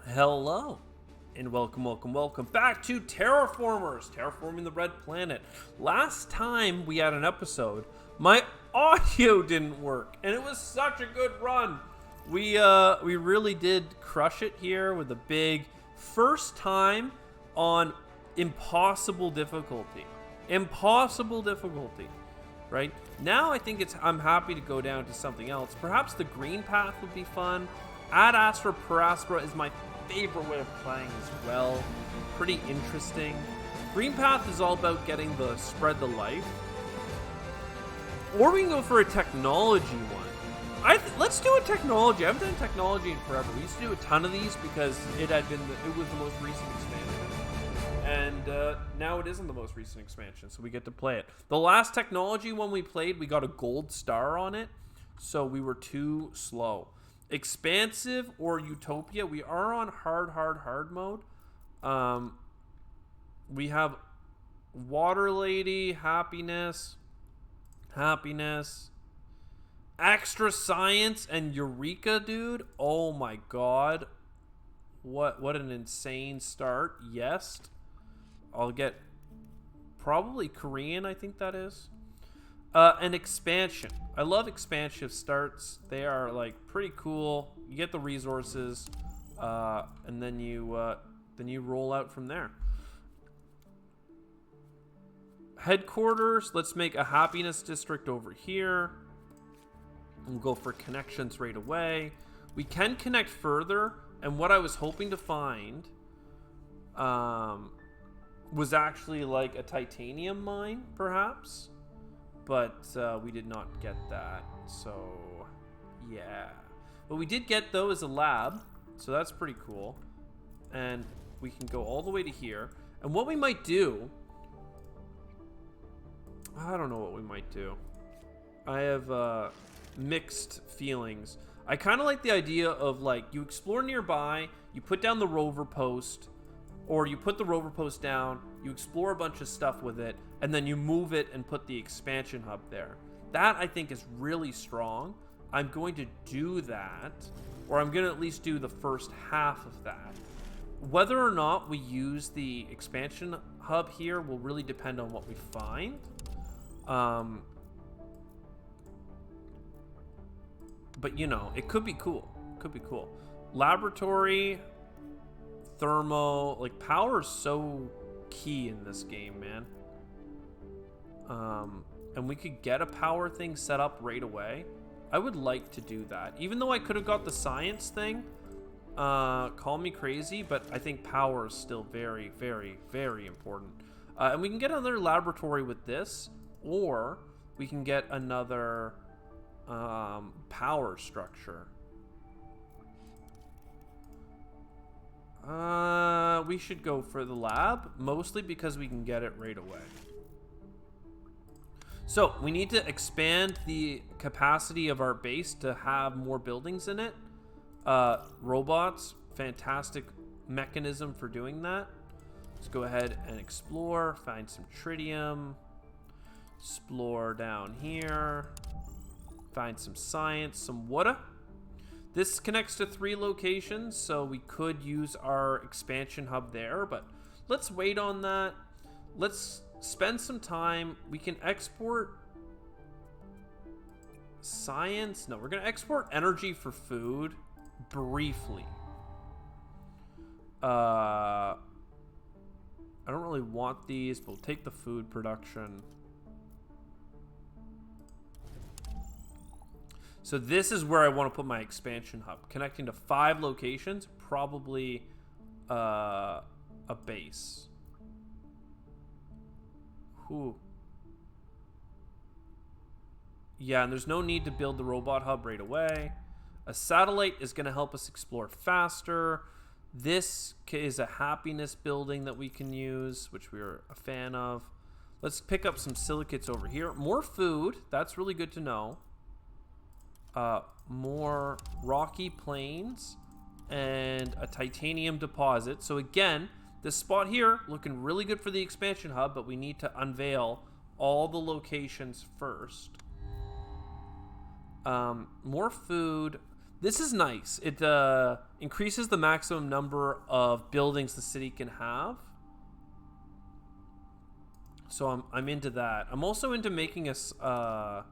Hello, and welcome back to Terraformers, Terraforming the Red Planet. Last time we had an episode, my audio didn't work, and it was such a good run. We really did crush it here with a big first time on impossible difficulty. Impossible difficulty. Right? Now I think I'm happy to go down to something else. Perhaps the green path would be fun. Ad Astra per Astra is my favorite way of playing as well. Pretty interesting. Green path is all about getting the spread the life. Or we can go for a technology one. Let's do a technology. I haven't done technology in forever. We used to do a ton of these because it was the most recent expansion. And now it isn't the most recent expansion, so we get to play it. The last technology one we played, we got a gold star on it, so we were too slow. Expansive or Utopia, we are on hard mode. We have Water Lady, Happiness, Extra Science, and Eureka, dude. Oh my god. What an insane start. Yes. I'll get probably Korean, I think that is. An expansion. I love expansive starts. They are like pretty cool. You get the resources, and then you roll out from there. Headquarters. Let's make a happiness district over here. We'll go for connections right away. We can connect further, and what I was hoping to find, was actually like a titanium mine, perhaps, but we did not get that. So yeah, but we did get though is a lab, so that's pretty cool. And we can go all the way to here. And what we might do, I don't know what we might do. I have mixed feelings. I kind of like the idea of like you explore nearby, you put down the rover post, or you put the rover post down, you explore a bunch of stuff with it, and then you move it and put the expansion hub there. That, I think, is really strong. I'm going to do that, or I'm going to at least do the first half of that. Whether or not we use the expansion hub here will really depend on what we find. But, you know, it could be cool. Could be cool. Laboratory... Thermo, like power is so key in this game, man. And we could get a power thing set up right away. I would like to do that, even though I could have got the science thing. Call me crazy, but I think power is still very, very, very important. And we can get another laboratory with this, or we can get another power structure. We should go for the lab, mostly because we can get it right away. So, we need to expand the capacity of our base to have more buildings in it. Robots, fantastic mechanism for doing that. Let's go ahead and explore, find some tritium, explore down here, find some science, some water. This connects to 3 locations, so we could use our expansion hub there, but let's wait on that. Let's spend some time. We can export science. No, we're going to export energy for food briefly. I don't really want these, but we'll take the food production. So this is where I want to put my expansion hub, connecting to 5 locations, probably a base. Whew. Yeah, and there's no need to build the robot hub right away. A satellite is going to help us explore faster. This is a happiness building that we can use, which we are a fan of. Let's pick up some silicates over here. More food. That's really good to know. More rocky plains and a titanium deposit. So again, this spot here looking really good for the expansion hub, but we need to unveil all the locations first. More food. This is nice. It increases the maximum number of buildings the city can have. So I'm into that. I'm also into making us an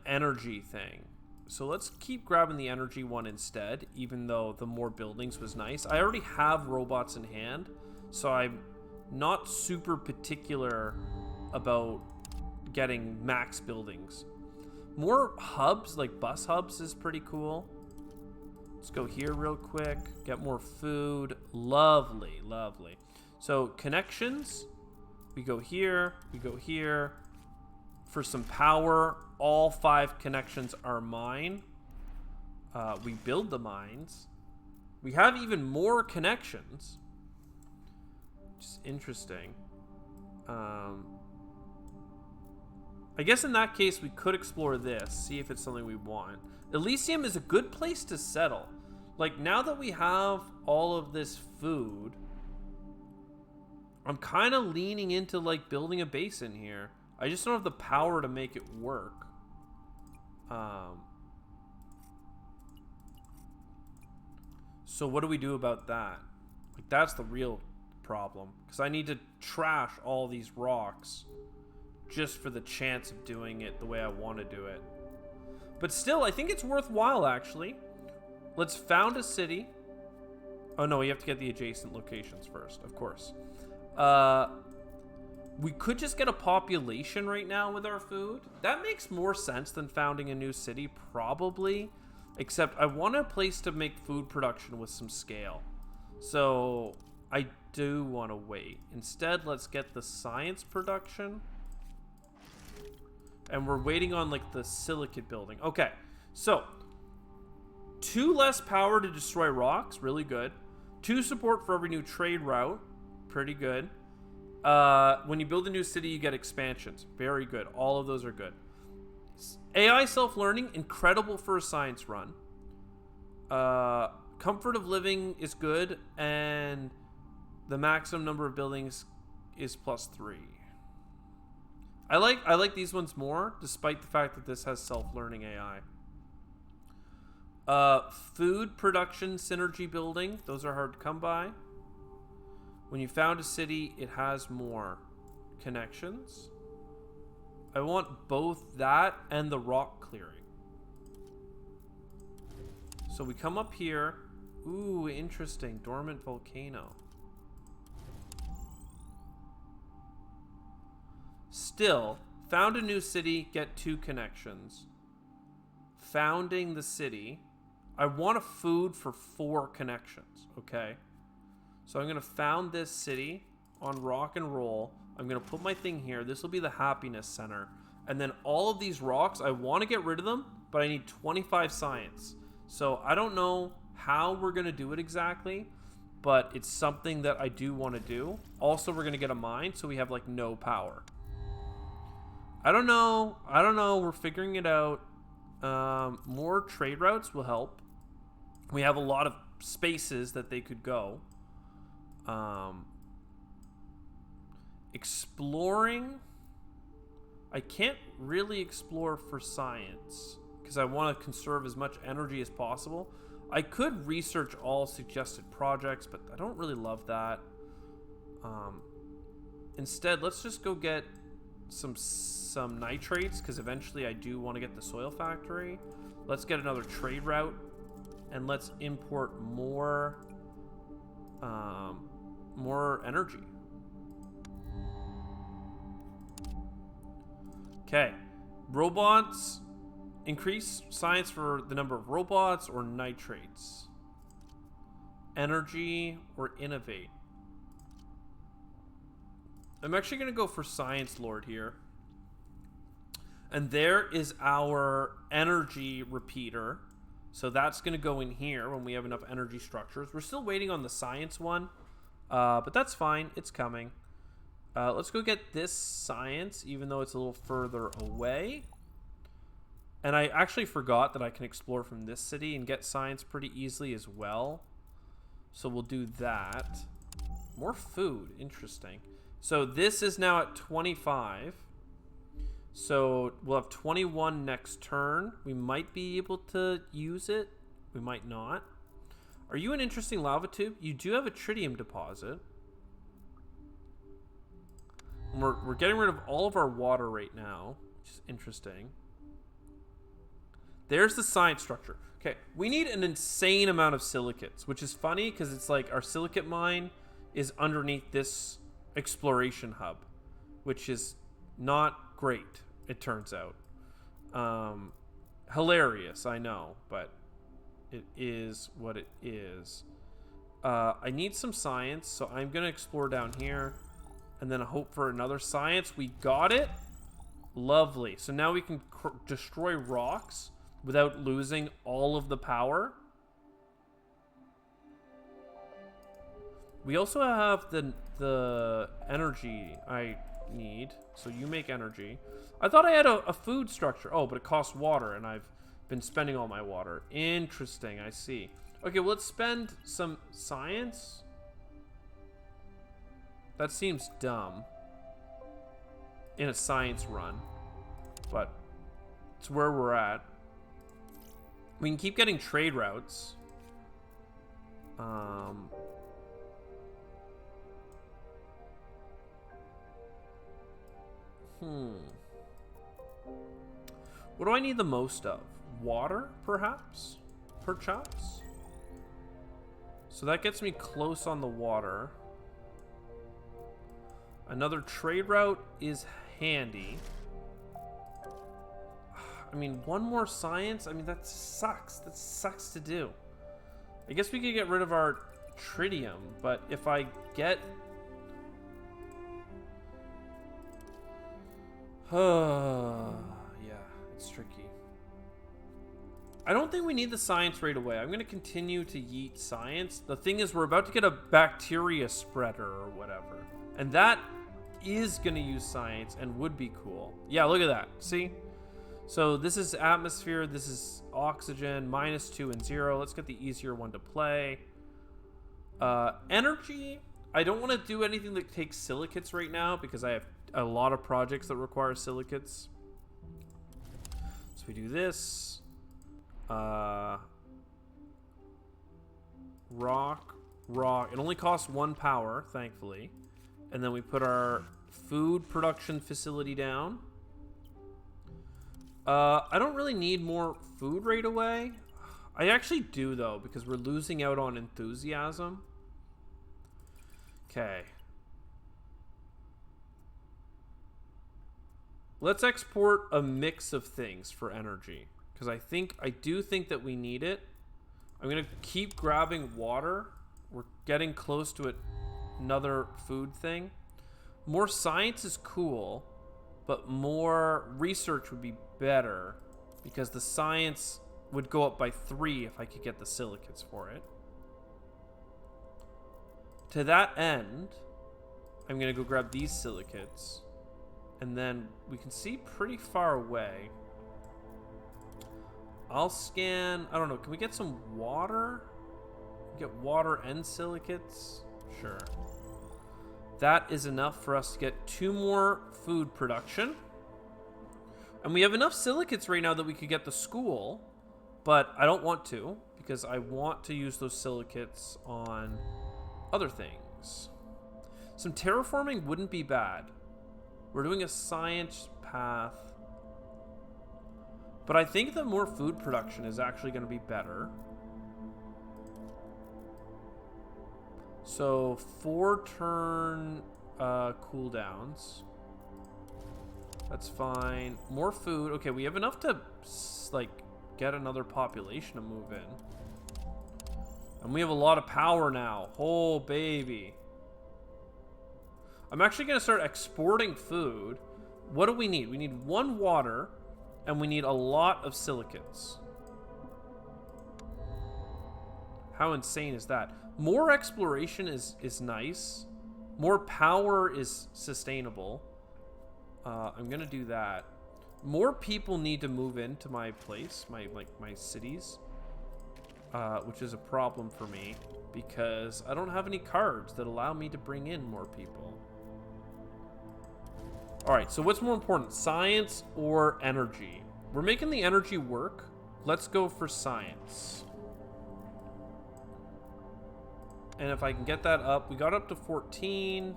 energy thing. So let's keep grabbing the energy one instead, even though the more buildings was nice. I already have robots in hand, so I'm not super particular about getting max buildings. More hubs, like bus hubs, is pretty cool. Let's go here real quick. Get more food. Lovely, lovely. So connections. We go here. We go here. For some power, all 5 connections are mine. We build the mines. We have even more connections. Just interesting. I guess in that case, we could explore this, see if it's something we want. Elysium is a good place to settle. Like, now that we have all of this food, I'm kind of leaning into, like, building a base in here. I just don't have the power to make it work. So what do we do about that? Like, that's the real problem. Because I need to trash all these rocks just for the chance of doing it the way I want to do it. But still, I think it's worthwhile, actually. Let's found a city. Oh, no, you have to get the adjacent locations first, of course. We could just get a population right now with our food. That makes more sense than founding a new city, probably. Except I want a place to make food production with some scale. So I do want to wait. Instead, let's get the science production. And we're waiting on, like, the silicate building. Okay, so 2 less power to destroy rocks, really good. 2 support for every new trade route, pretty good. When you build a new city, you get expansions, very good. All of those are good. AI self-learning, incredible for a science run. Comfort of living is good, and the maximum number of buildings is +3. I like these ones more, despite the fact that this has self-learning AI. Food production, synergy building, those are hard to come by. When you found a city, it has more connections. I want both that and the rock clearing. So we come up here. Ooh, interesting. Dormant volcano. Still, found a new city, get 2 connections. Founding the city. I want a food for 4 connections, okay? So I'm going to found this city on rock and roll. I'm going to put my thing here. This will be the happiness center. And then all of these rocks, I want to get rid of them, but I need 25 science. So I don't know how we're going to do it exactly, but it's something that I do want to do. Also, we're going to get a mine, so we have, like, no power. I don't know. We're figuring it out. More trade routes will help. We have a lot of spaces that they could go. Exploring. I can't really explore for science because I want to conserve as much energy as possible. I could research all suggested projects, but I don't really love that. Instead, let's just go get some nitrates, because eventually I do want to get the soil factory. Let's get another trade route, and let's import more energy. Okay, robots. Increase science for the number of robots or nitrates. Energy or innovate. I'm actually going to go for Science Lord here. And there is our energy repeater. So that's going to go in here when we have enough energy structures. We're still waiting on the science one. But that's fine. It's coming. Let's go get this science, even though it's a little further away. And I actually forgot that I can explore from this city and get science pretty easily as well. So we'll do that. More food. Interesting. So this is now at 25. So we'll have 21 next turn. We might be able to use it. We might not. Are you an interesting lava tube? You do have a tritium deposit. We're getting rid of all of our water right now, which is interesting. There's the science structure. Okay, we need an insane amount of silicates, which is funny because it's like our silicate mine is underneath this exploration hub, which is not great, it turns out. Hilarious, I know, but it is what it is. I need some science, so I'm going to explore down here and then hope for another science. We got it. Lovely. So now we can destroy rocks without losing all of the power. We also have the energy I need. So you make energy. I thought I had a food structure. Oh, but it costs water, and I've been spending all my water. Interesting, I see. Okay, well, let's spend some science. That seems dumb in a science run, but it's where we're at. We can keep getting trade routes. What do I need the most of? Water, perhaps? Perhaps? So that gets me close on the water. Another trade route is handy. I mean, one more science? I mean, that sucks. That sucks to do. I guess we could get rid of our tritium, but if I get... yeah, it's tricky. I don't think we need the science right away. I'm going to continue to yeet science. The thing is, we're about to get a bacteria spreader or whatever. And that is going to use science and would be cool. Yeah, look at that. See? So this is atmosphere. This is oxygen. -2 and 0. Let's get the easier one to play. Energy. I don't want to do anything that takes silicates right now because I have a lot of projects that require silicates. So we do this. Rock. It only costs 1 power, thankfully. And then we put our food production facility down. I don't really need more food right away. I actually do, though, because we're losing out on enthusiasm. Okay. Let's export a mix of things for energy, because I do think that we need it. I'm going to keep grabbing water. We're getting close to another food thing. More science is cool, but more research would be better, because the science would go up by 3 if I could get the silicates for it. To that end, I'm going to go grab these silicates, and then we can see pretty far away. I'll scan, I don't know, can we get some water? Get water and silicates? Sure. That is enough for us to get 2 more food production. And we have enough silicates right now that we could get the school, but I don't want to, because I want to use those silicates on other things. Some terraforming wouldn't be bad. We're doing a science path, but I think that more food production is actually going to be better. So 4 turn cooldowns. That's fine. More food. Okay, we have enough to like get another population to move in. And we have a lot of power now. Oh, baby. I'm actually going to start exporting food. What do we need? We need 1 water, and we need a lot of silicates. How insane is that? More exploration is nice. More power is sustainable. I'm gonna do that. More people need to move into my place, my cities, which is a problem for me because I don't have any cards that allow me to bring in more people. All right, so what's more important, science or energy? We're making the energy work. Let's go for science. And if I can get that up, we got up to 14.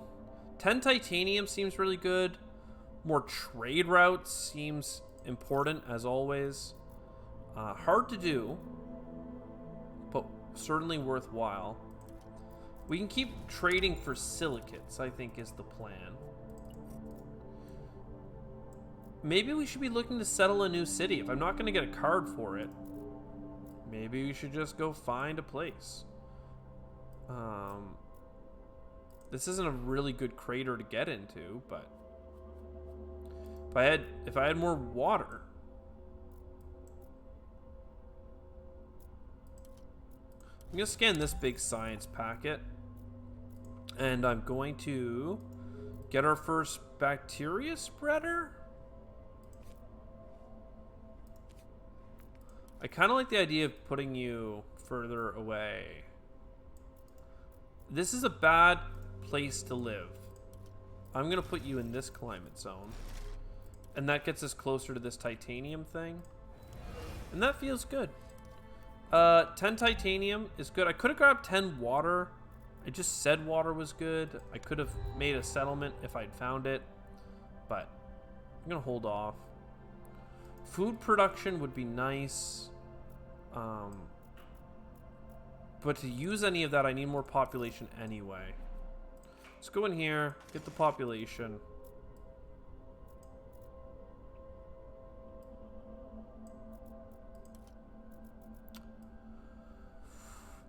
10 titanium seems really good. More trade routes seems important, as always. Hard to do, but certainly worthwhile. We can keep trading for silicates, I think is the plan. Maybe we should be looking to settle a new city. If I'm not going to get a card for it, maybe we should just go find a place. This isn't a really good crater to get into, but if I had more water. I'm going to scan this big science packet. And I'm going to get our first bacteria spreader. I kind of like the idea of putting you further away. This is a bad place to live. I'm going to put you in this climate zone. And that gets us closer to this titanium thing. And that feels good. 10 titanium is good. I could have grabbed 10 water. I just said water was good. I could have made a settlement if I'd found it. But I'm going to hold off. Food production would be nice. But to use any of that, I need more population anyway. Let's go in here, get the population.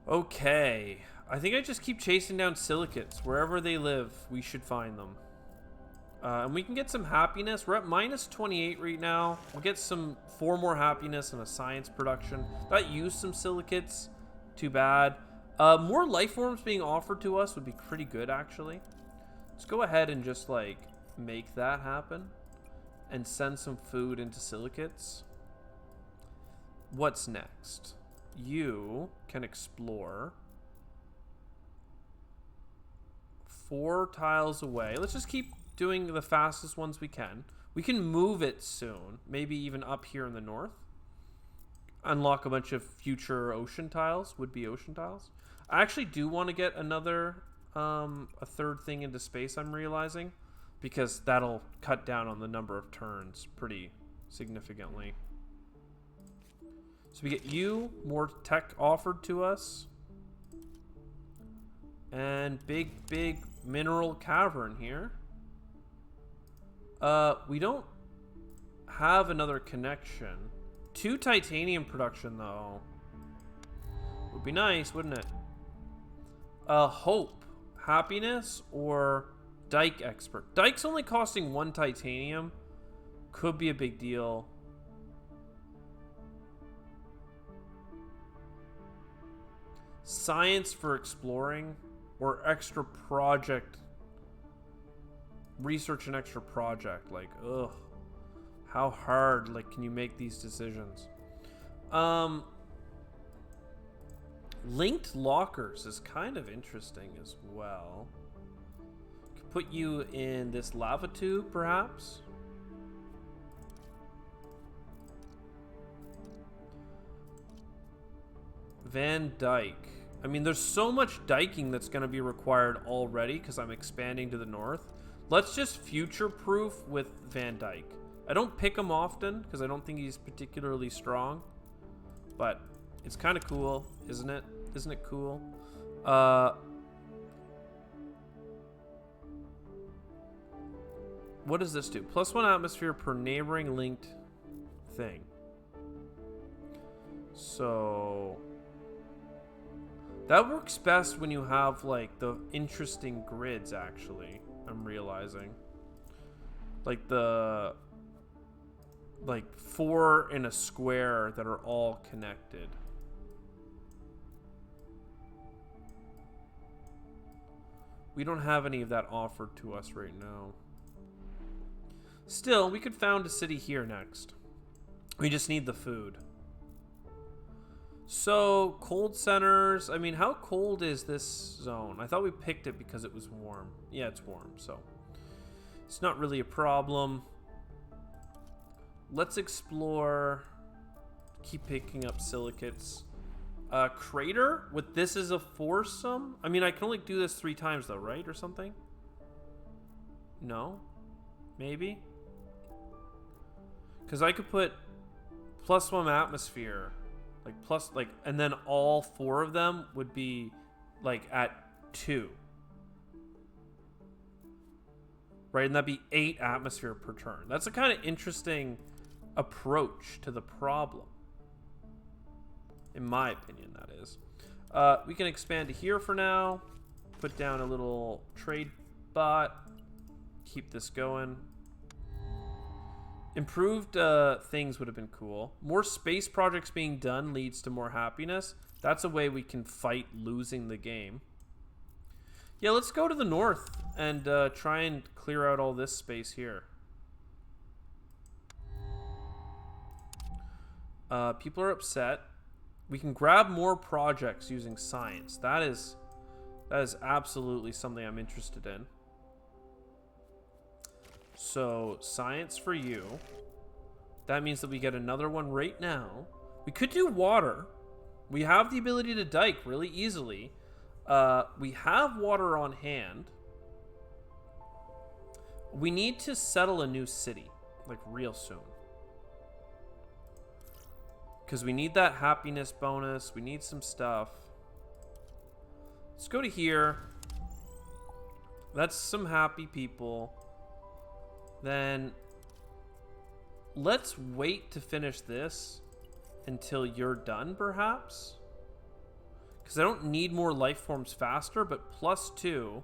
Okay. I think I just keep chasing down silicates. Wherever they live, we should find them. And we can get some happiness. We're at minus 28 right now. We'll get 4 more happiness and a science production. That used some silicates. Too bad. More life forms being offered to us would be pretty good, actually. Let's go ahead and just, like, make that happen. And send some food into silicates. What's next? You can explore. 4 tiles away. Let's just keep doing the fastest ones we can. We can move it soon. Maybe even up here in the north. Unlock a bunch of future ocean tiles. Would-be ocean tiles. I actually do want to get another, a third thing into space, I'm realizing. Because that'll cut down on the number of turns pretty significantly. So we get you, more tech offered to us. And big mineral cavern here. We don't have another connection. 2 titanium production, though. Would be nice, wouldn't it? Hope. Happiness or dike expert. Dike's only costing 1 titanium. Could be a big deal. Science for exploring or extra project. Research an extra project. Like, ugh. How hard, like, can you make these decisions? Linked lockers is kind of interesting as well. Could put you in this lava tube, perhaps. Van Dyke. I mean, there's so much diking that's going to be required already because I'm expanding to the north. Let's just future-proof with Van Dyke. I don't pick him often because I don't think he's particularly strong. But it's kind of cool, isn't it? Isn't it cool? What does this do? +1 atmosphere per neighboring linked thing. So that works best when you have like the interesting grids, actually. I'm realizing. Like the 4 in a square that are all connected. We don't have any of that offered to us right now. Still, we could found a city here next. We just need the food. So, cold centers. I mean, how cold is this zone? I thought we picked it because it was warm. Yeah, it's warm, so. It's not really a problem. Let's explore. Keep picking up silicates. Crater with this as a foursome. I mean, I can only do this 3 times though, right? Or something? No? Maybe? Because I could put +1 atmosphere. Like plus, like, and then all 4 of them would be like at 2. Right? And that'd be 8 atmosphere per turn. That's a kind of interesting approach to the problem. In my opinion, that is. We can expand to here for now. Put down a little trade bot. Keep this going. Improved things would have been cool. More space projects being done leads to more happiness. That's a way we can fight losing the game. Yeah, let's go to the north and try and clear out all this space here. People are upset. We can grab more projects using science. That is absolutely something I'm interested in. So, science for you. That means that we get another one right now. We could do water. We have the ability to dike really easily. We have water on hand. We need to settle a new city, like real soon. Because we need that happiness bonus. We need some stuff. Let's go to here. That's some happy people. Then let's wait to finish this until you're done, perhaps. Because I don't need more life forms faster, but +2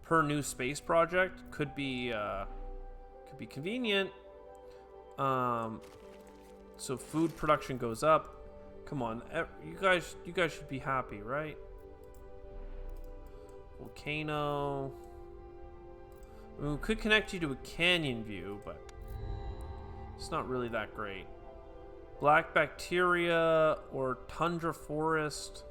per new space project could be convenient. So food production goes up. Come on, you guys should be happy, right? Volcano. I mean, we could connect you to a canyon view, but it's not really that great. Black bacteria or tundra forest.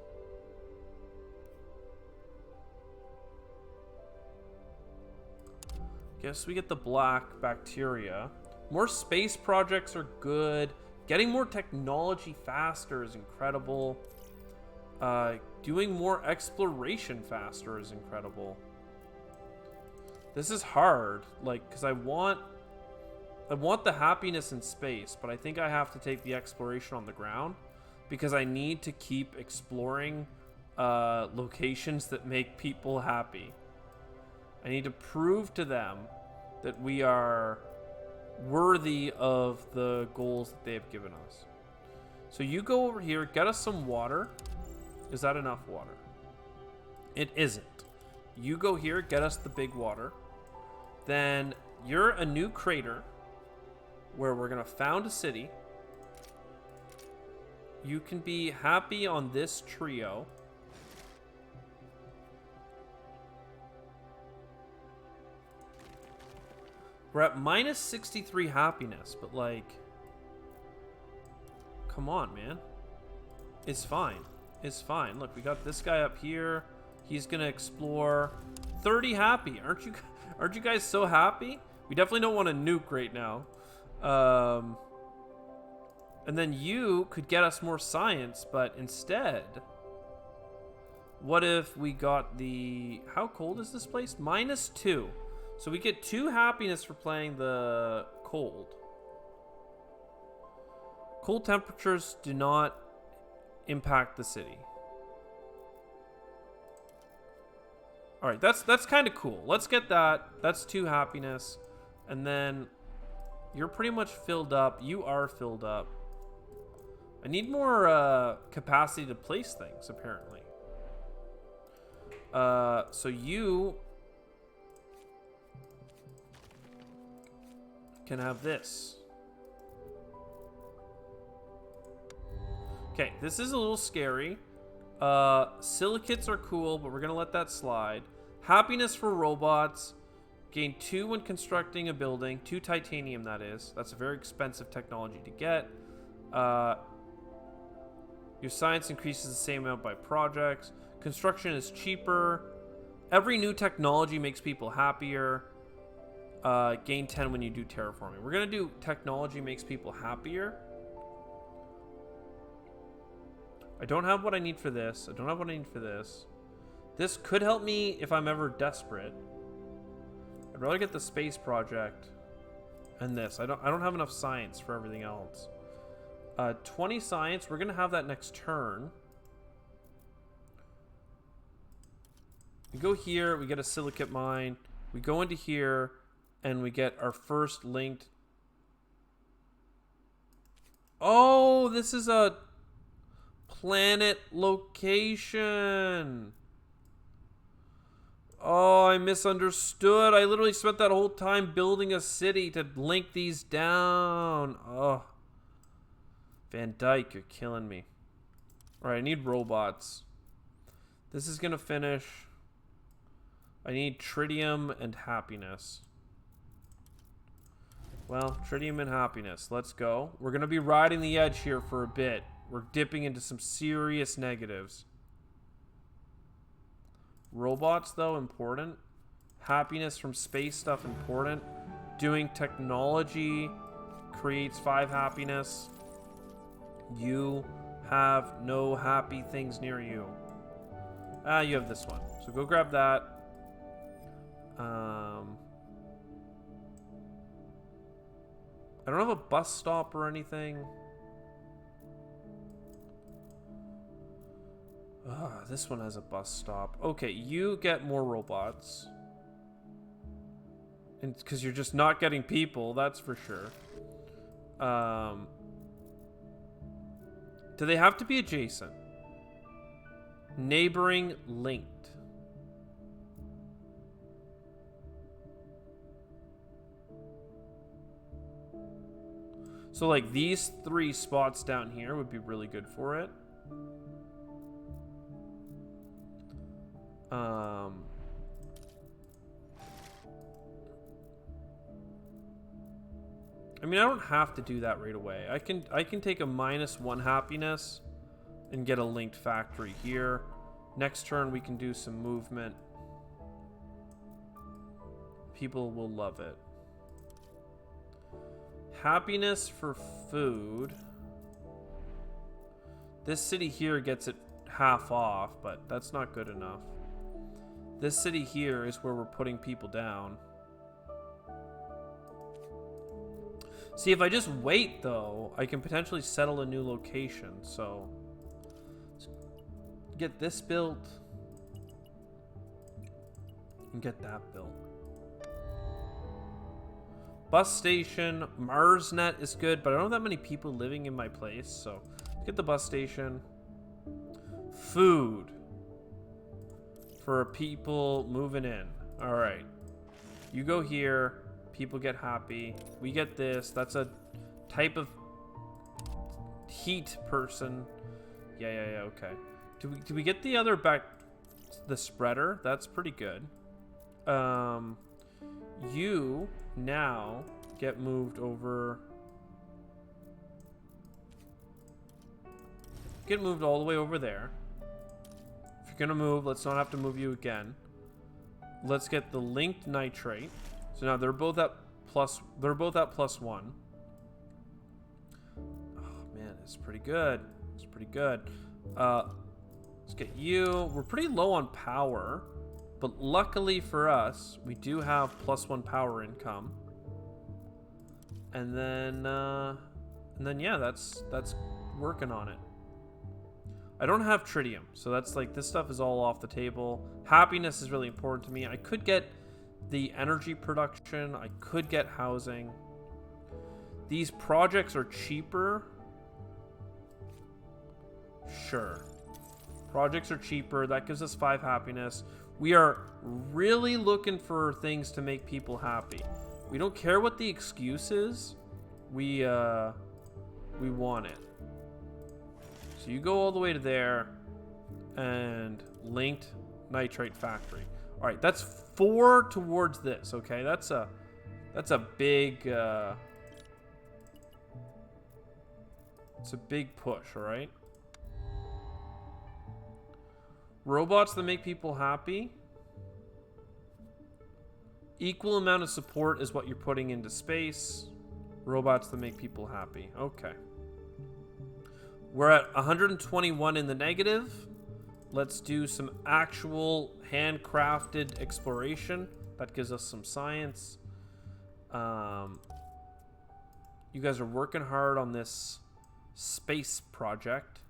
Guess we get the black bacteria. More space projects are good. Getting more technology faster is incredible. Doing more exploration faster is incredible. This is hard, like, because I want the happiness in space, but I think I have to take the exploration on the ground because I need to keep exploring locations that make people happy. I need to prove to them that we are worthy of the goals that they have given us. So you go over here, get us some water. Is that enough water? It isn't. You go here, get us the big water. Then you're a new crater where we're gonna found a city. You can be happy on this trio. We're at -63 happiness, but like, come on, man. It's fine. It's fine. Look, we got this guy up here. He's gonna explore. 30 happy. Aren't you guys so happy? We definitely don't want to nuke right now. And then you could get us more science, but instead, what if we got the... How cold is this place? -2. So we get 2 happiness for playing the cold. Cold temperatures do not impact the city. All right, that's kind of cool. Let's get that. That's 2 happiness. And then you're pretty much filled up. You are filled up. I need more capacity to place things, apparently. So you can have this. Okay, this is a little scary. Silicates are cool, but we're gonna let that slide. Happiness for robots. Gain 2 when constructing a building. 2 titanium, that is. That's a very expensive technology to get. Your science increases the same amount by projects. Construction is cheaper. Every new technology makes people happier. Gain 10 when you do terraforming. We're gonna do technology makes people happier. I don't have what I need for this. I don't have what I need for this. This could help me if I'm ever desperate. I'd rather get the space project and this. I don't have enough science for everything else. 20 science. We're gonna have that next turn. We go here. We get a silicate mine. We go into here, and we get our first linked. Oh, this is a planet location. Oh, I misunderstood. I literally spent that whole time building a city to link these down. Oh. Van Dyke, you're killing me. Alright, I need robots. This is going to finish. I need tritium and happiness. Well, tritium and happiness. Let's go. We're going to be riding the edge here for a bit. We're dipping into some serious negatives. Robots, though, important. Happiness from space stuff, important. Doing technology creates 5 happiness. You have no happy things near you. Ah, you have this one. So go grab that. I don't have a bus stop or anything. This one has a bus stop. Okay, you get more robots. And because you're just not getting people, that's for sure. Do they have to be adjacent? Neighboring linked. So like these 3 spots down here would be really good for it. I mean, I don't have to do that right away. I can take a -1 happiness and get a linked factory here. Next turn we can do some movement. People will love it. Happiness for food. This city here gets it half off, but that's not good enough. This city here is where we're putting people down. See, if I just wait, though, I can potentially settle a new location. So, let's get this built and get that built. Bus station, MarsNet is good, but I don't have that many people living in my place, so let's get the bus station. Food for people moving in. All right, you go here. People get happy. We get this. That's a type of heat person. Yeah. Okay. Do we get the other back? The spreader. That's pretty good. You now get moved over. Get moved all the way over there. If you're gonna move, let's not have to move you again. Let's get the linked nitrate. So now they're both at plus. They're both at +1. Oh man, it's pretty good. It's pretty good. Let's get you. We're pretty low on power, but luckily for us, we do have +1 power income. And then yeah, that's working on it. I don't have tritium, so that's like this stuff is all off the table. Happiness is really important to me. I could get the energy production. I could get housing. These projects are cheaper. Sure. Projects are cheaper. That gives us 5 happiness. We are really looking for things to make people happy. We don't care what the excuse is. We want it. So you go all the way to there and linked nitrate factory. All right, that's 4 towards this. Okay, that's a big it's a big push. All right, robots that make people happy. Equal amount of support is what you're putting into space. Robots that make people happy. Okay. We're at 121 in the negative. Let's do some actual handcrafted exploration. That gives us some science. You guys are working hard on this space project.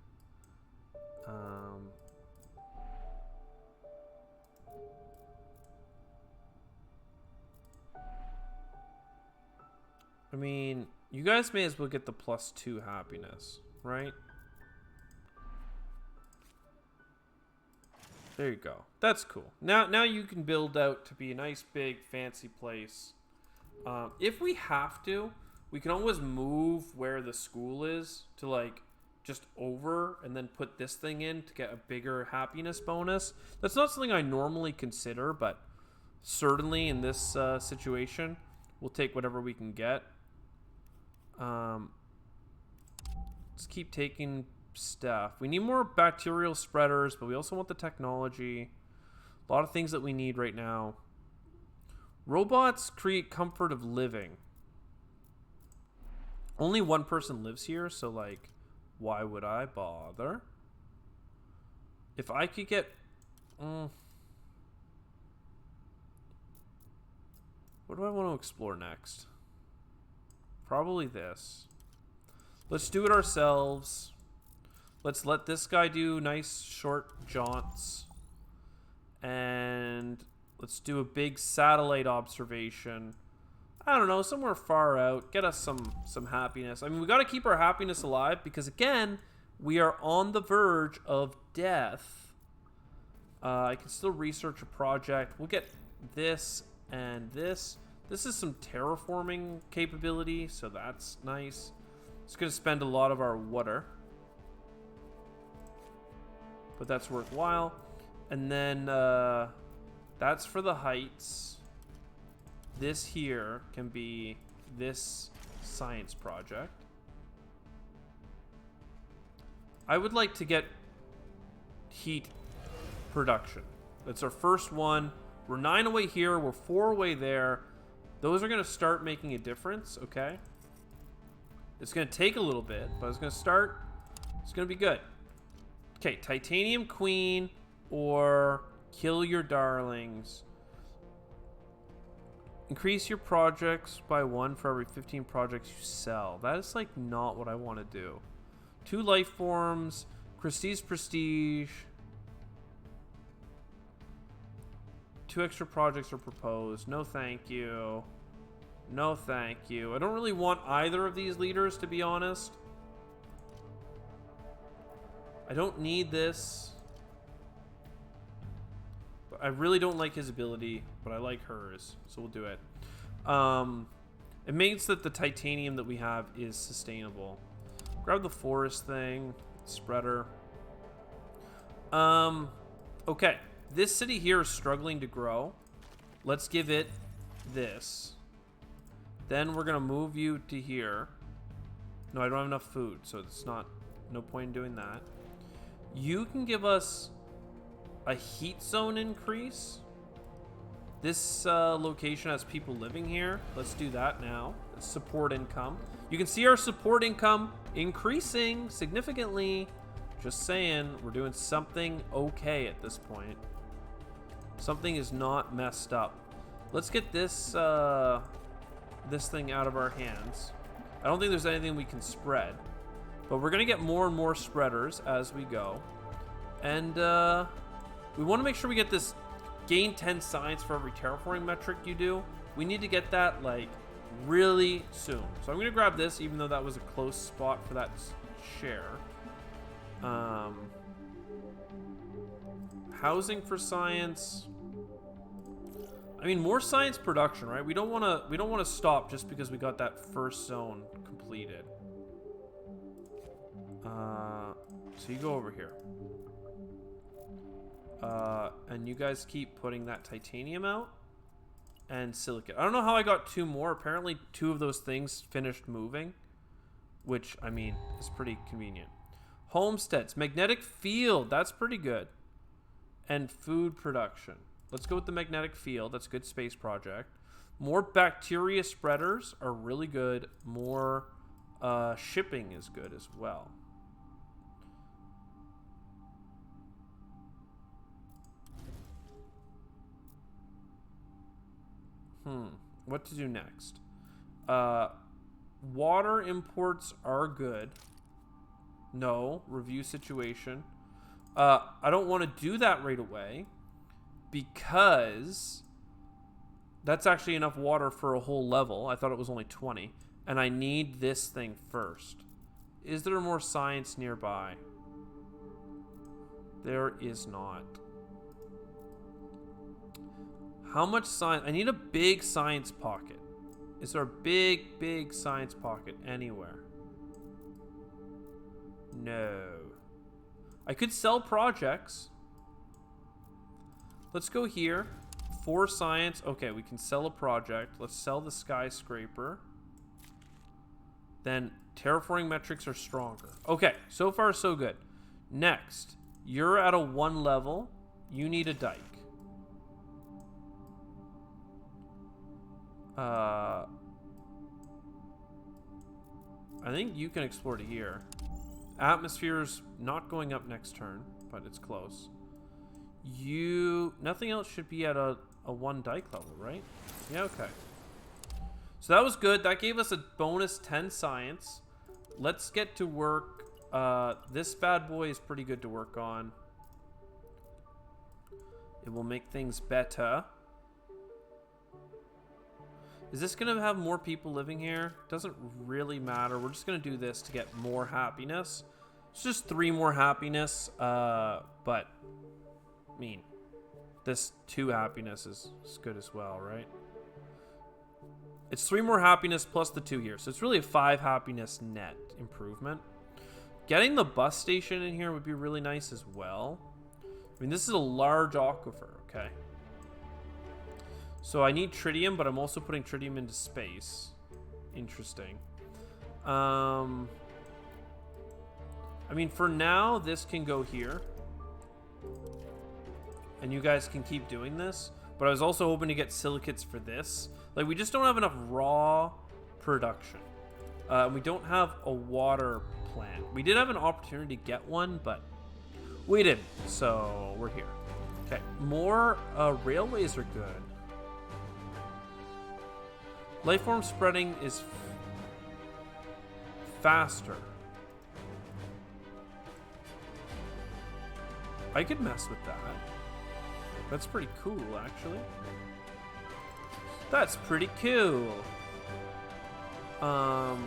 I mean, you guys may as well get the +2 happiness, right? There you go. That's cool. Now you can build out to be a nice, big, fancy place. If we have to, we can always move where the school is to, like, just over and then put this thing in to get a bigger happiness bonus. That's not something I normally consider, but certainly in this situation, we'll take whatever we can get. Let's keep taking stuff. We need more bacterial spreaders, but we also want the technology. A lot of things that we need right now. Robots create comfort of living. Only one person lives here, so, like, why would I bother? If I could get... what do I want to explore next? Probably this. Let's do it ourselves. Let's let this guy do nice short jaunts. And let's do a big satellite observation. I don't know, somewhere far out. Get us some happiness. I mean, we got to keep our happiness alive because, again, we are on the verge of death. I can still research a project. We'll get this and this. This is some terraforming capability, so that's nice. It's going to spend a lot of our water, but that's worthwhile. And then that's for the heights. This here can be this science project. I would like to get heat production. That's our first one. We're 9 away here. We're 4 away there. Those are going to start making a difference, okay? It's going to take a little bit, but it's going to start. It's going to be good. Okay, Titanium Queen or Kill Your Darlings. Increase your projects by 1 for every 15 projects you sell. That is, like, not what I want to do. 2 life forms. Prestige. 2 extra projects are proposed. No thank you. No thank you. I don't really want either of these leaders, to be honest. I don't need this. But I really don't like his ability, but I like hers, so we'll do it. It means that the titanium that we have is sustainable. Grab the forest thing. Spreader. Okay. This city here is struggling to grow. Let's give it this. Then we're going to move you to here. No, I don't have enough food, so it's no point in doing that. You can give us a heat zone increase. This location has people living here. Let's do that now. Let's support income. You can see our support income increasing significantly. Just saying, we're doing something okay at this point. Something is not messed up. Let's get this this thing out of our hands. I don't think there's anything we can spread, but we're gonna get more and more spreaders as we go, and we want to make sure we get this gain 10 science for every terraforming metric you do. We need to get that, like, really soon. So I'm gonna grab this, even though that was a close spot for that share. Housing for science. I mean, more science production, right? We don't want to stop just because we got that first zone completed. So you go over here. And you guys keep putting that titanium out and silicate. I don't know how I got 2 more. Apparently 2 of those things finished moving, which, I mean, is pretty convenient. Homesteads, magnetic field, that's pretty good. And food production. Let's go with the magnetic field. That's a good space project. More bacteria spreaders are really good. More shipping is good as well. What to do next? Water imports are good. No. Review situation. I don't want to do that right away because that's actually enough water for a whole level. I thought it was only 20. And I need this thing first. Is there more science nearby? There is not. How much science? I need a big science pocket. Is there a big science pocket anywhere? No. I could sell projects. Let's go here. 4 science. Okay, we can sell a project. Let's sell the skyscraper. Then terraforming metrics are stronger. Okay, so far so good. Next, you're at a 1 level. You need a dike. I think you can explore to here. Atmosphere's not going up next turn, but it's close. Nothing else should be at a 1 dike level, right? Yeah, okay. So that was good. That gave us a bonus 10 science. Let's get to work. This bad boy is pretty good to work on. It will make things better. Is this going to have more people living here? Doesn't really matter. We're just going to do this to get more happiness. It's just 3 more happiness. But, I mean, this 2 happiness is good as well, right? It's 3 more happiness plus the 2 here. So it's really a 5 happiness net improvement. Getting the bus station in here would be really nice as well. I mean, this is a large aquifer, okay? So I need tritium, but I'm also putting tritium into space. Interesting. I mean, for now, this can go here. And you guys can keep doing this. But I was also hoping to get silicates for this. Like, we just don't have enough raw production. We don't have a water plant. We did have an opportunity to get one, but we didn't. So we're here. Okay, more railways are good. Lifeform spreading is faster. I could mess with that. That's pretty cool, actually. That's pretty cool. How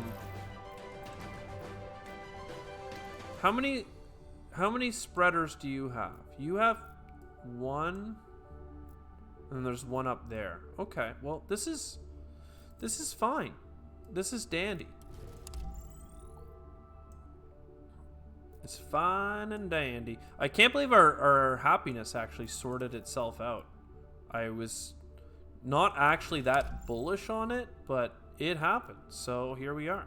many spreaders do you have? You have 1, and there's 1 up there. Okay, well, this is fine. This is dandy. It's fine and dandy. I can't believe our happiness actually sorted itself out. I was not actually that bullish on it, but it happened. So here we are.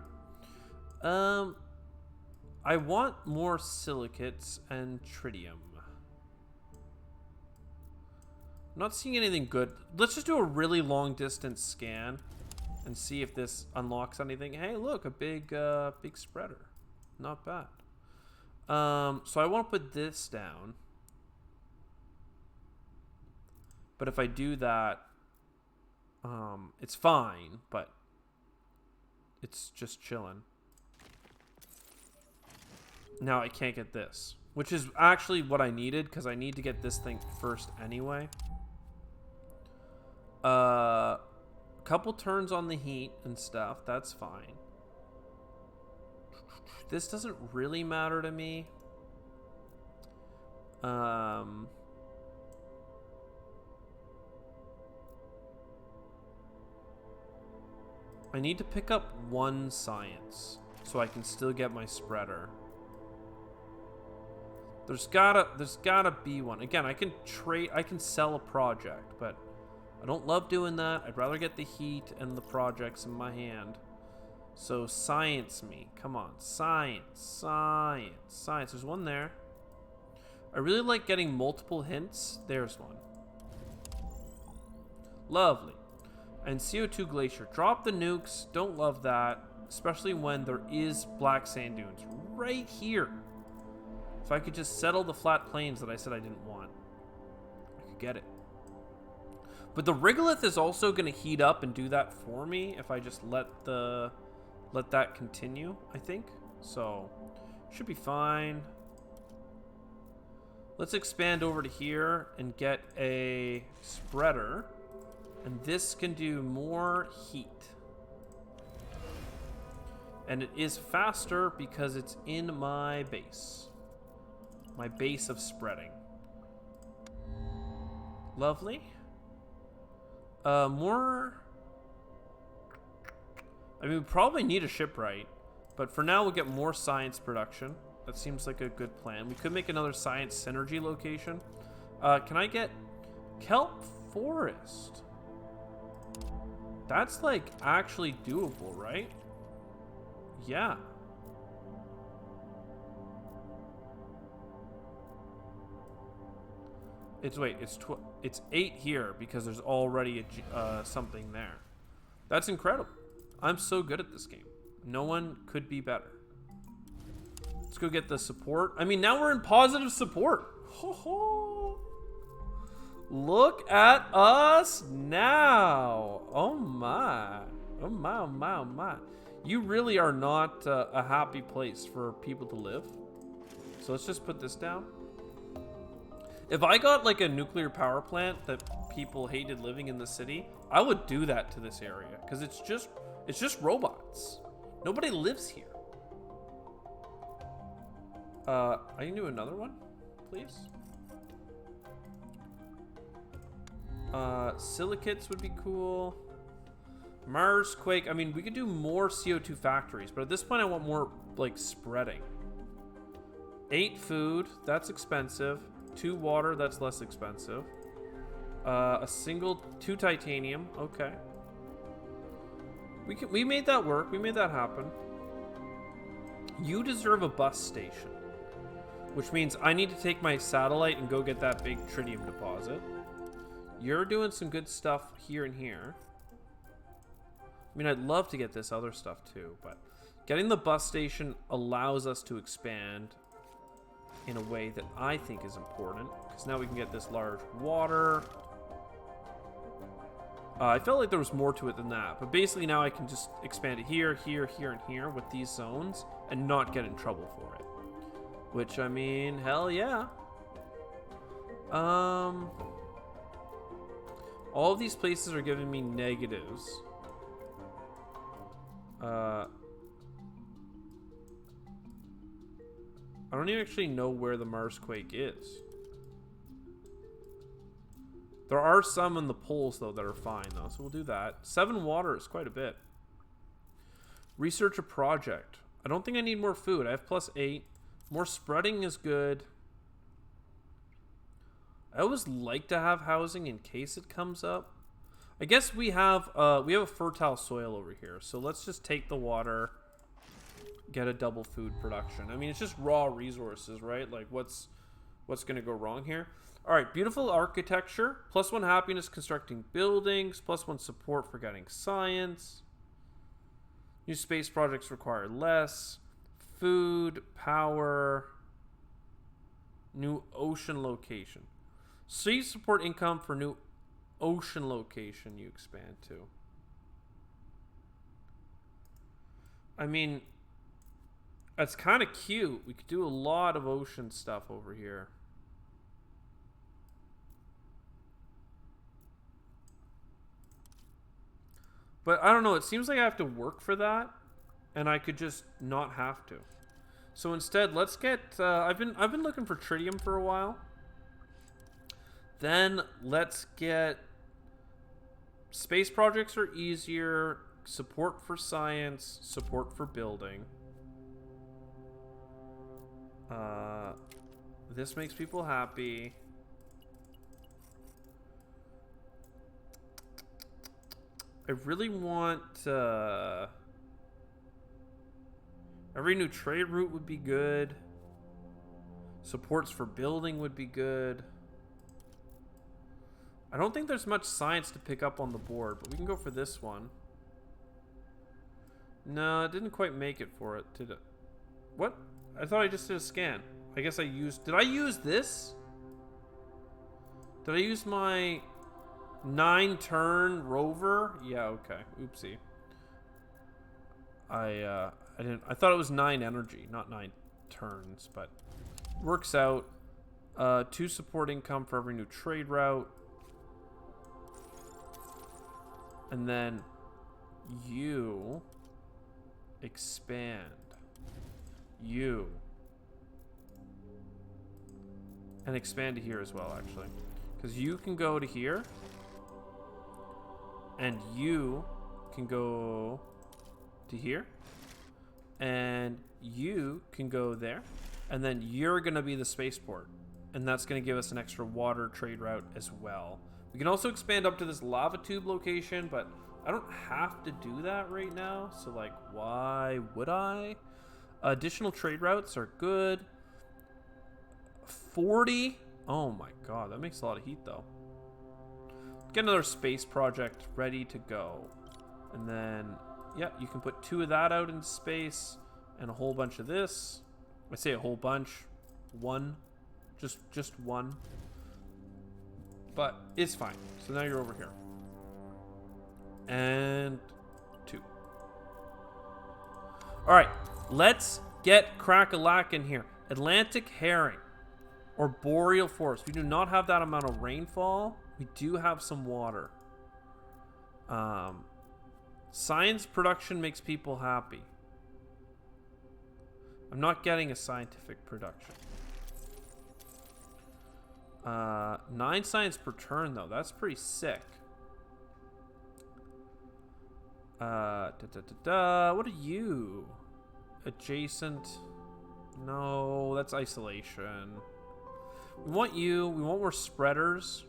I want more silicates and tritium. I'm not seeing anything good. Let's just do a really long distance scan and see if this unlocks anything. Hey, look, a big spreader. Not bad. So I want to put this down. But if I do that, it's fine, but it's just chilling. Now I can't get this, which is actually what I needed because I need to get this thing first anyway. Couple turns on the heat and stuff, that's fine. This doesn't really matter to me. I need to pick up 1 science so I can still get my spreader. There's gotta be one. Again, I can sell a project, but I don't love doing that. I'd rather get the heat and the projects in my hand. So science me. Come on. Science. There's 1 there. I really like getting multiple hints. There's 1. Lovely. And CO2 glacier. Drop the nukes. Don't love that. Especially when there is black sand dunes right here. If I could just settle the flat plains that I said I didn't want, I could get it. But the regolith is also going to heat up and do that for me if I just let that continue, I think. So, should be fine. Let's expand over to here and get a spreader. And this can do more heat. And it is faster because it's in my base. My base of spreading. Lovely. More... I mean, we probably need a shipwright. But for now, we'll get more science production. That seems like a good plan. We could make another science synergy location. Can I get kelp forest? That's like actually doable, right? Yeah. It's 8 here because there's already something there. That's incredible. I'm so good at this game. No one could be better. Let's go get the support. I mean, now we're in positive support. Ho ho. Look at us now. Oh my. Oh my, oh my, oh my. You really are not a happy place for people to live. So let's just put this down. If I got like a nuclear power plant that people hated living in the city, I would do that to this area because it's just robots. Nobody lives here. I can do another one, please. Silicates would be cool. Mars quake. I mean, we could do more CO2 factories, but at this point I want more like spreading. 8 food, that's expensive. 2 water, that's less expensive. A single 2 titanium, okay. We made that work. We made that happen. You deserve a bus station, which means I need to take my satellite and go get that big tritium deposit. You're doing some good stuff here and here. I mean, I'd love to get this other stuff too, but getting the bus station allows us to expand in a way that I think is important, because now we can get this large water. I felt like there was more to it than that, but basically now I can just expand it here, here, here, and here with these zones and not get in trouble for it. Which, I mean, hell yeah. All of these places are giving me negatives. I don't even actually know where the Mars quake is. There are some in the poles, though, that are fine, though. So we'll do that. 7 water is quite a bit. Research a project. I don't think I need more food. I have +8. More spreading is good. I always like to have housing in case it comes up. I guess we have a fertile soil over here. So let's just take the water, get a double food production. I mean, it's just raw resources, right? Like, what's going to go wrong here? All right, beautiful architecture. +1 happiness constructing buildings. +1 support for getting science. New space projects require less. Food, power. New ocean location. Sea support income for new ocean location you expand to. I mean, that's kind of cute. We could do a lot of ocean stuff over here. But I don't know. It seems like I have to work for that, and I could just not have to. So instead, let's get. I've been looking for tritium for a while. Then let's get. Space projects are easier. Support for science. Support for building. This makes people happy. I really want every new trade route would be good. Supports for building would be good. I don't think there's much science to pick up on the board, but we can go for this one. No, it didn't quite make it for it, did it? What? I thought I just did a scan. I guess I used... Did I use this? Did I use my 9-turn rover? Yeah, okay. Oopsie. I didn't... I thought it was 9 energy, not 9 turns, but... Works out. 2 support income for every new trade route. And then you expand. You. And expand to here as well, actually. Because you can go to here. And you can go to here. And you can go there. And then you're going to be the spaceport. And that's going to give us an extra water trade route as well. We can also expand up to this lava tube location, but I don't have to do that right now. So, like, why would I? Additional trade routes are good. 40. Oh my god, that makes a lot of heat, though. Get another space project ready to go. And then, yeah, you can put 2 of that out in space and a whole bunch of this. I say a whole bunch. 1. Just 1. But it's fine. So now you're over here. And 2. Alright, let's get crack-a-lack in here. Atlantic herring. Or boreal forest. We do not have that amount of rainfall. We do have some water. Science production makes people happy. I'm not getting a scientific production. 9 science per turn, though. That's pretty sick. What are you? Adjacent. No, that's isolation. We want you. We want more spreaders.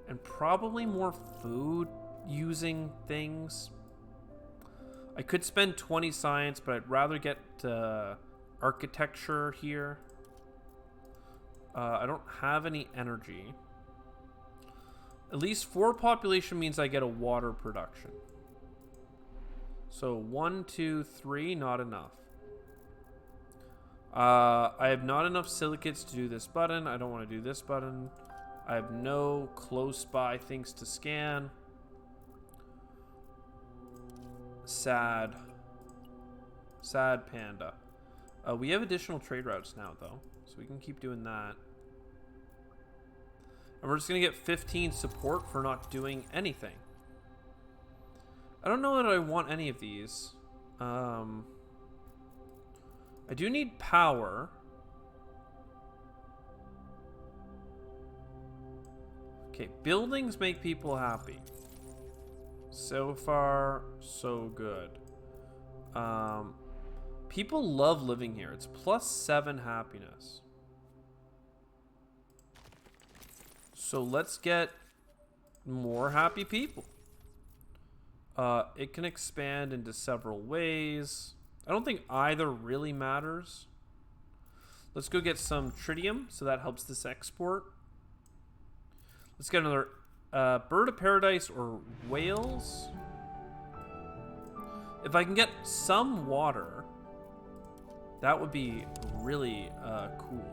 And probably more food using things. I could spend 20 science, but I'd rather get architecture here. I don't have any energy. At least 4 population means I get a water production. So 1, 2, 3, not enough. I have not enough silicates to do this button. I don't want to do this button. I have no close by things to scan. Sad. Sad panda. We have additional trade routes now, though. So we can keep doing that. And we're just going to get 15 support for not doing anything. I don't know that I want any of these. I do need power. Okay, buildings make people happy. So far, so good. People love living here. It's +7 happiness. So let's get more happy people. It can expand into several ways. I don't think either really matters. Let's go get some tritium, so that helps this export. Let's get another bird of paradise or whales. If I can get some water, that would be really cool.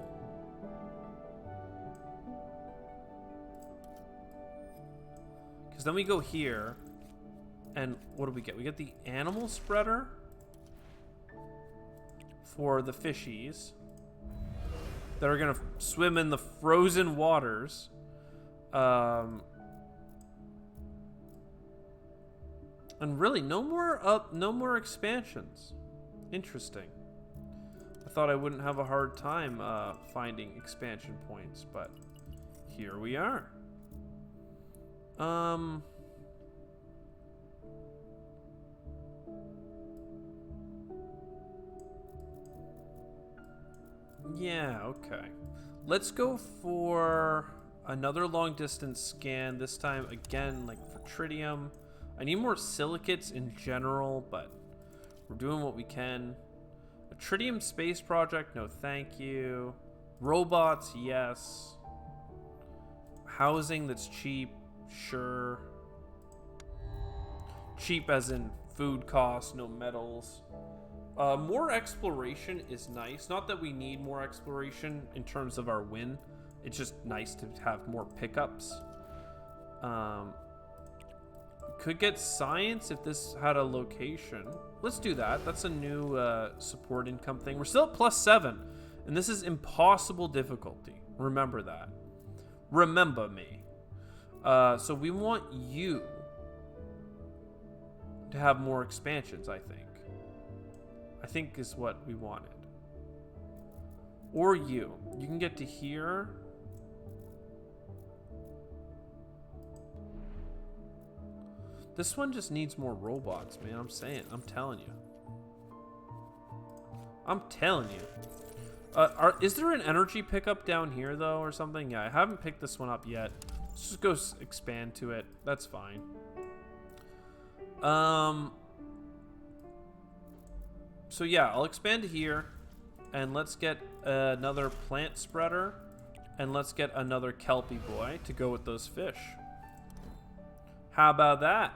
Because then we go here, and what do we get? We get the animal spreader for the fishies that are going to swim in the frozen waters. And really, no more expansions. Interesting. I thought I wouldn't have a hard time finding expansion points, but here we are. Yeah, okay. Let's go for another long distance scan. This time, again, like for tritium. I need more silicates in general, but we're doing what we can. A tritium space project, no thank you. Robots, yes. Housing that's cheap, sure. Cheap as in food costs, no metals. More exploration is nice. Not that we need more exploration in terms of our win. It's just nice to have more pickups. Could get science if this had a location. Let's do that. That's a new support income thing. We're still at +7, and this is impossible difficulty. Remember that. Remember me. So we want you to have more expansions, I think is what we wanted. Or you can get to here. This one just needs more robots, man. I'm telling you. Is there an energy pickup down here though or something? Yeah, I haven't picked this one up yet. Let's just go expand to it. That's fine. So yeah, I'll expand to here, and let's get another plant spreader, and let's get another kelpie boy to go with those fish. How about that?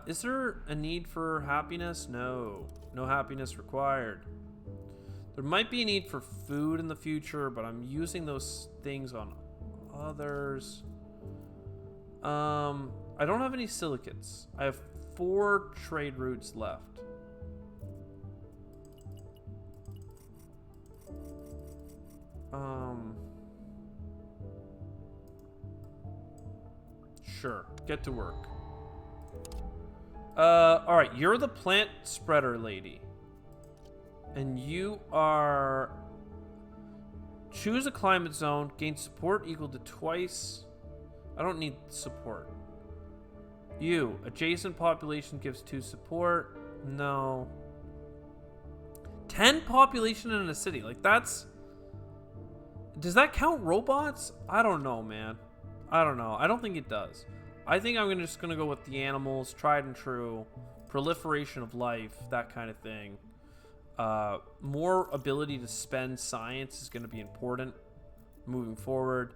Is there a need for happiness? No happiness required. There might be a need for food in the future, but I'm using those things on others. I don't have any silicates. I have 4 trade routes left. Sure, get to work. All right, you're the plant spreader lady. And you are... Choose a climate zone, gain support equal to twice... I don't need support. You, adjacent population gives 2 support. No. 10 population in a city. Like, that's... Does that count robots? I don't know, man. I don't know. I don't think it does. I think I'm just going to go with the animals, tried and true, proliferation of life, that kind of thing. More ability to spend science is going to be important moving forward.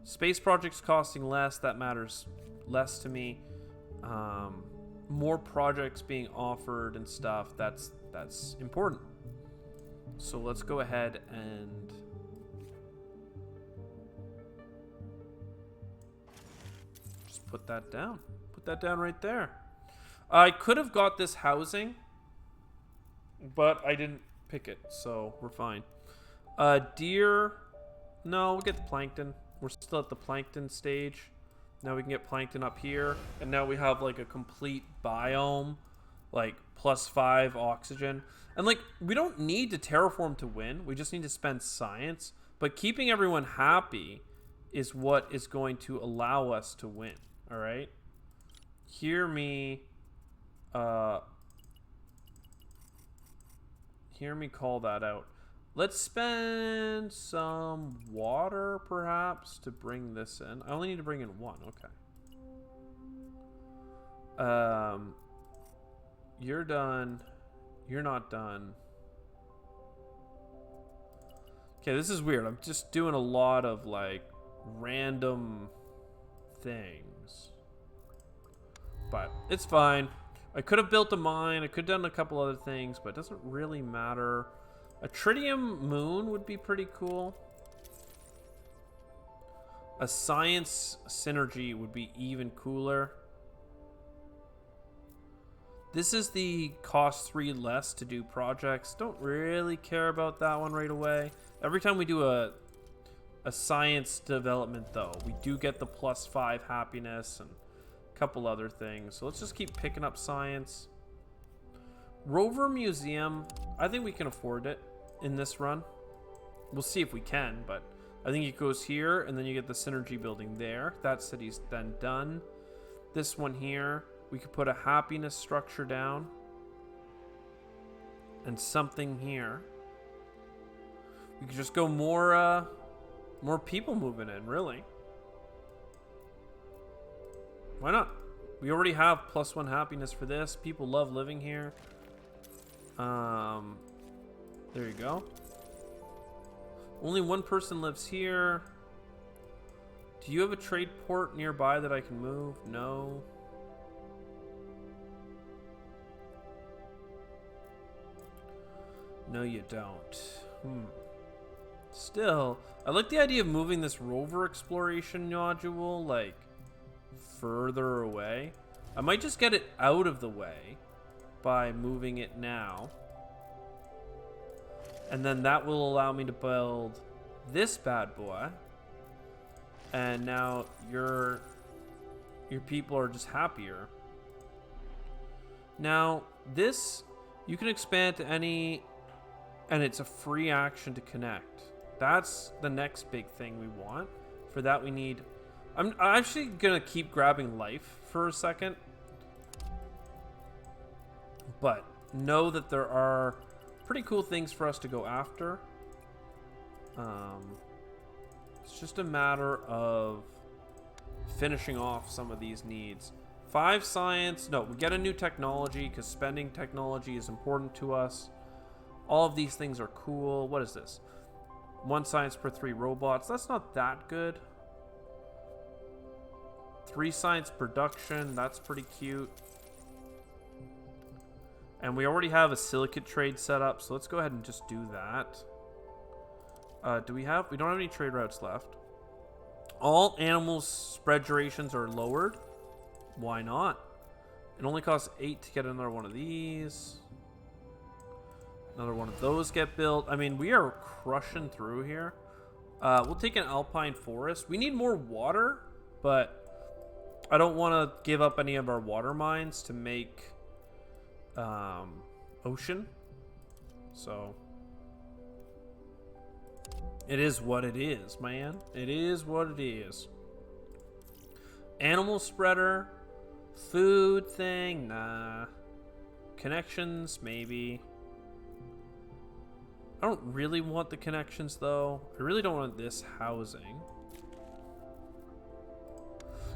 Space projects costing less, that matters less to me. More projects being offered and stuff, that's important. So let's go ahead and just put that down. Put that down right there. I could have got this housing, but I didn't pick it, so we're fine. Deer, no, we'll get the plankton. We're still at the plankton stage. Now we can get plankton up here. And now we have like a complete biome. Like +5 oxygen. And like, we don't need to terraform to win. We just need to spend science. But keeping everyone happy is what is going to allow us to win. Alright? Hear me call that out. Let's spend some water, perhaps, to bring this in. I only need to bring in 1. Okay. You're done. You're not done. Okay, this is weird. I'm just doing a lot of, like, random things. But it's fine. I could have built a mine. I could have done a couple other things, but it doesn't really matter. A tritium moon would be pretty cool. A science synergy would be even cooler. This is the cost 3 less to do projects. Don't really care about that one right away. Every time we do a science development, though, we do get the +5 happiness and a couple other things. So let's just keep picking up science. Rover Museum, I think we can afford it in this run. We'll see if we can, but I think it goes here, and then you get the synergy building there. That city's then done. This one here, we could put a happiness structure down. And something here. We could just go more people moving in, really. Why not? We already have +1 happiness for this. People love living here. There you go. Only one person lives here. Do you have a trade port nearby that I can move? No. No, you don't. Still, I like the idea of moving this rover exploration module, like, further away. I might just get it out of the way by moving it now. And then that will allow me to build this bad boy. And now your people are just happier. Now, this, you can expand to any, and it's a free action to connect. That's the next big thing we want. For that we need, I'm actually gonna keep grabbing life for a second. But know that there are pretty cool things for us to go after. It's just a matter of finishing off some of these needs. 5 science. No, we get a new technology because spending technology is important to us. All of these things are cool. What is this? 1 science per 3 robots. That's not that good. 3 science production. That's pretty cute. And we already have a silicate trade set up, so let's go ahead and just do that. We don't have any trade routes left. All animals' spread durations are lowered. Why not? It only costs 8 to get another one of these. Another one of those get built. I mean, we are crushing through here. We'll take an alpine forest. We need more water, but I don't want to give up any of our water mines to make ocean. So it is what it is, man. It is what it is. Animal spreader. Food thing, nah. Connections, maybe. I don't really want the connections, though. I really don't want this housing.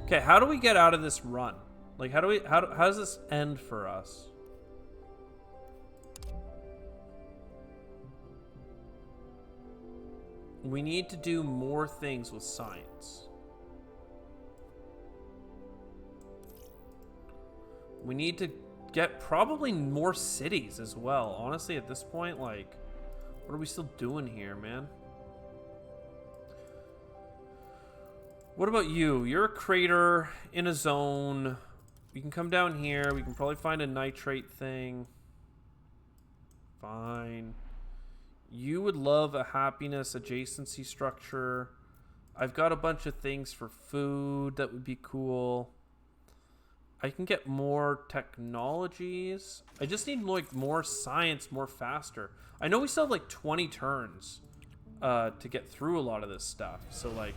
Okay, how do we get out of this run? Like, how does this end for us? We need to do more things with science. We need to get probably more cities as well. Honestly, at this point, like, what are we still doing here, man? What about you? You're a crater in a zone. We can come down here. We can probably find a nitrate thing. Fine. You would love a happiness adjacency structure. I've got a bunch of things for food that would be cool. I can get more technologies. I just need like more science, more faster. I know we still have like 20 turns to get through a lot of this stuff. So like,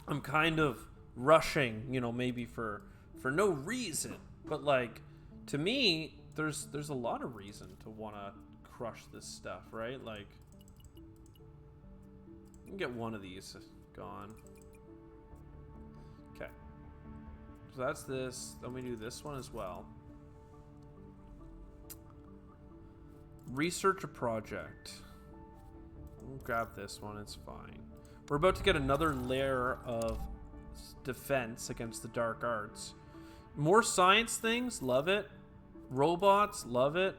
I'm kind of rushing, you know, maybe for no reason. But like, to me, there's a lot of reason to want to crush this stuff, right? Like, you can get one of these gone. Okay. So that's this. Then we do this one as well. Research a project. We'll grab this one. It's fine. We're about to get another layer of defense against the dark arts. More science things. Love it. Robots. Love it.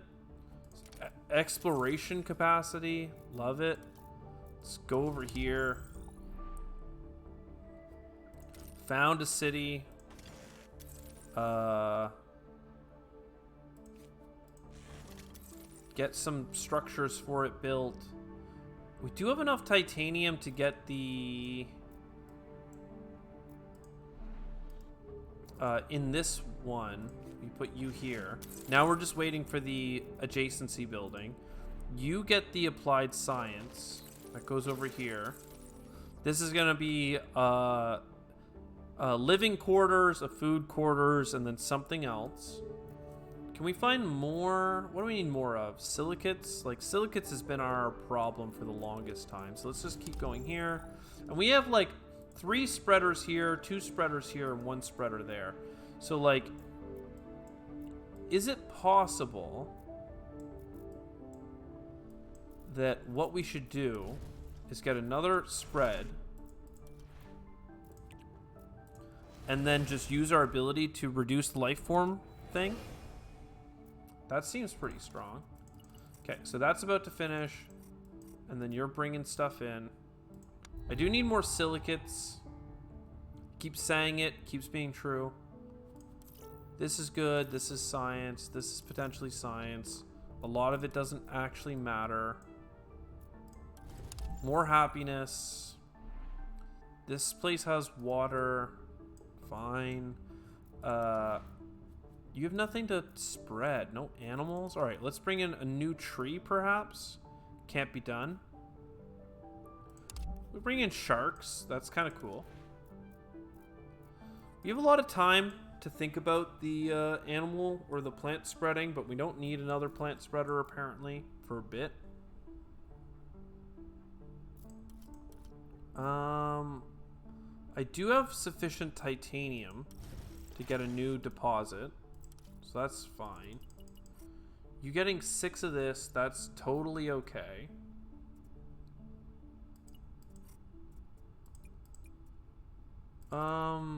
Exploration capacity. Love it. Let's go over here. Found a city. Get some structures for it built. We do have enough titanium to get the in this one. We put you here. Now we're just waiting for the adjacency building. You get the applied science that goes over here. This is gonna be living quarters, a food quarters, and then something else. Can we find more? What do we need more of? Silicates? Like, silicates has been our problem for the longest time. So let's just keep going here. And we have like 3 spreaders here, 2 spreaders here, and 1 spreader there. So like, is it possible that what we should do is get another spread. And then just use our ability to reduce the life form thing. That seems pretty strong. Okay, so that's about to finish. And then you're bringing stuff in. I do need more silicates. Keep saying it, keeps being true. This is good, this is science, this is potentially science. A lot of it doesn't actually matter. More happiness. This place has water. Fine. You have nothing to spread. No animals. All right, let's bring in a new tree, perhaps. Can't be done. We bring in sharks. That's kind of cool. We have a lot of time to think about the animal or the plant spreading, but we don't need another plant spreader, apparently, for a bit. I do have sufficient titanium to get a new deposit, so that's fine. You getting 6 of this, that's totally okay. I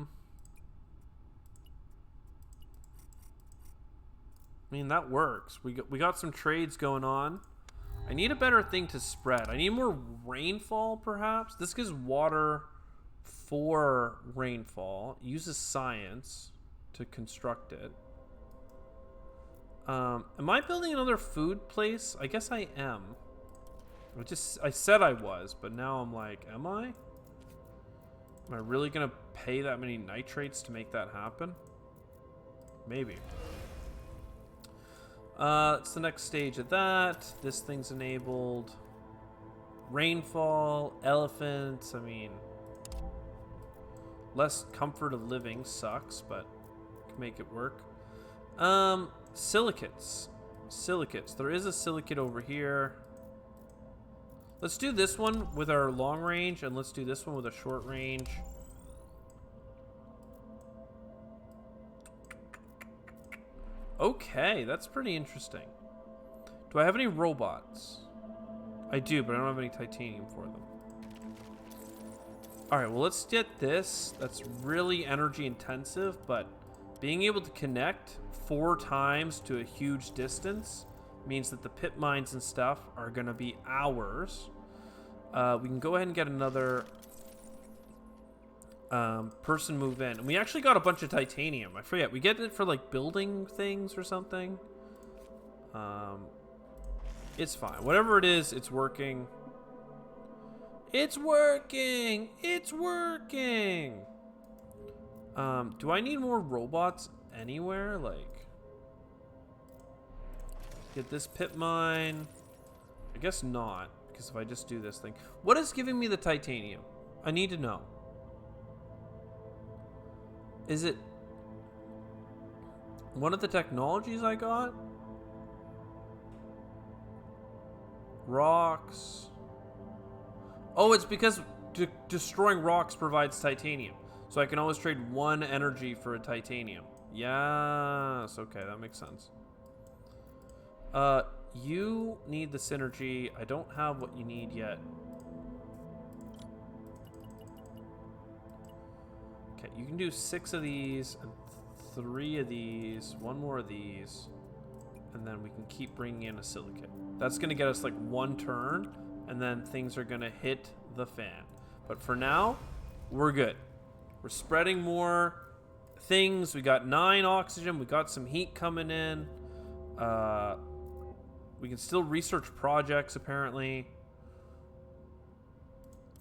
mean, that works. We got some trades going on. I need a better thing to spread. I need more rainfall, perhaps. This gives water for rainfall. It uses science to construct it. Am I building another food place? I guess I am. I said I was, but now I'm like, am I? Am I really gonna pay that many nitrates to make that happen? Maybe. It's the next stage of that. This thing's enabled. Rainfall, elephants. I mean, less comfort of living sucks, but can make it work. Silicates. Silicates. There is a silicate over here. Let's do this one with our long range, and let's do this one with a short range. Okay, that's pretty interesting. Do I have any robots? I do, but I don't have any titanium for them. Alright, well, let's get this. That's really energy intensive, but being able to connect 4 times to a huge distance means that the pit mines and stuff are going to be hours. We can go ahead and get another person move in. And we actually got a bunch of titanium. I forget. We get it for like building things or something. It's fine. Whatever it is, it's working. It's working! It's working! Do I need more robots anywhere? Like, get this pit mine. I guess not, because if I just do this thing. What is giving me the titanium? I need to know. Is it one of the technologies I got? Rocks. Oh, it's because destroying rocks provides titanium. So I can always trade 1 energy for a titanium. Yes, okay, that makes sense. You need the synergy. I don't have what you need yet. Okay, you can do 6 of these and 3 of these, 1 more of these, and then we can keep bringing in a silicate. That's gonna get us like 1 turn, and then things are gonna hit the fan. But for now, we're good. We're spreading more things. We got 9 oxygen. We got some heat coming in. We can still research projects, apparently.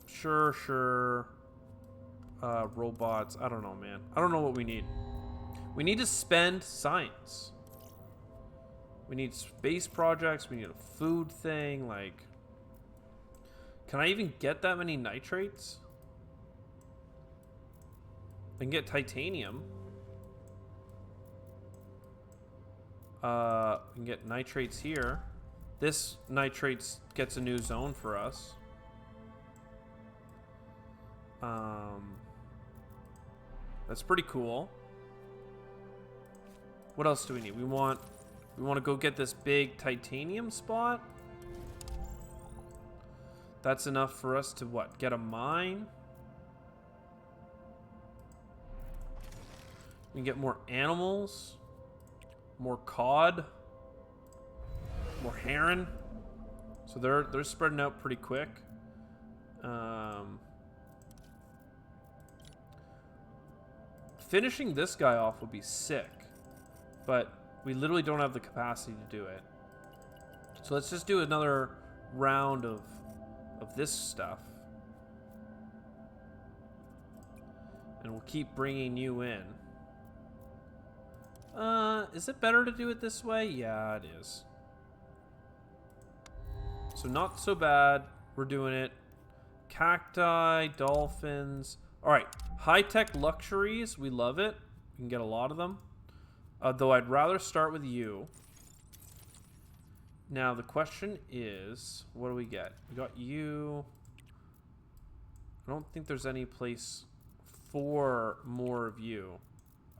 Sure. Robots. I don't know, man. I don't know what we need. We need to spend science. We need space projects. We need a food thing. Like, can I even get that many nitrates? I can get titanium. We can get nitrates here. This nitrates gets a new zone for us. That's pretty cool. What else do we need? We want to go get this big titanium spot. That's enough for us to what? Get a mine? We can get more animals. More cod. More heron. So they're spreading out pretty quick. Finishing this guy off would be sick. But we literally don't have the capacity to do it. So let's just do another round of this stuff. And we'll keep bringing you in. Is it better to do it this way? Yeah, it is. So not so bad. We're doing it. Cacti, dolphins. All right, high-tech luxuries. We love it. We can get a lot of them. Though I'd rather start with you. Now, the question is, what do we get? We got you. I don't think there's any place for more of you.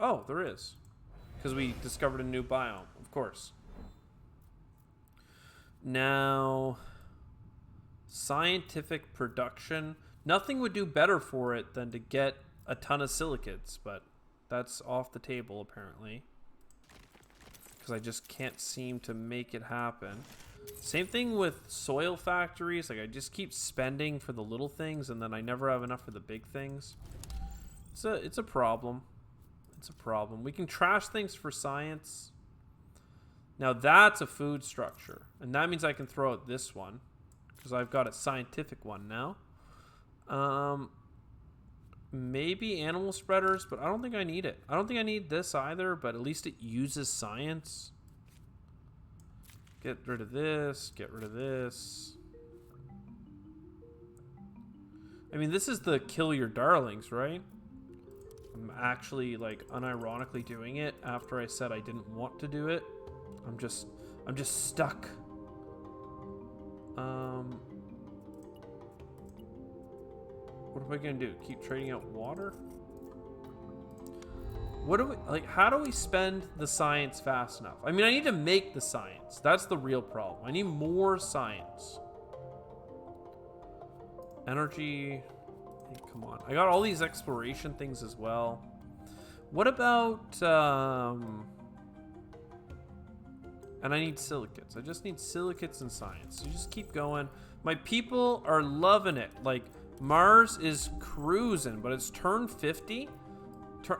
Oh, there is. Because we discovered a new biome, of course. Now, scientific production. Nothing would do better for it than to get a ton of silicates, but that's off the table, apparently. Because I just can't seem to make it happen. Same thing with soil factories. Like, I just keep spending for the little things, and then I never have enough for the big things. It's a problem. It's a problem. We can trash things for science. Now that's a food structure. And that means I can throw out this one. Because I've got a scientific one now. Maybe animal spreaders, but I don't think I need it. I don't think I need this either, but at least it uses science. Get rid of this. Get rid of this. I mean, this is the kill your darlings, right? I'm actually, like, unironically doing it after I said I didn't want to do it. I'm just stuck. What am I gonna do? Keep trading out water? What do we, like, how do we spend the science fast enough? I mean, I need to make the science. That's the real problem. I need more science. Energy. Hey, come on. I got all these exploration things as well. What about, and I need silicates. I just need silicates and science. So just keep going. My people are loving it. Like, Mars is cruising, but it's turn 50.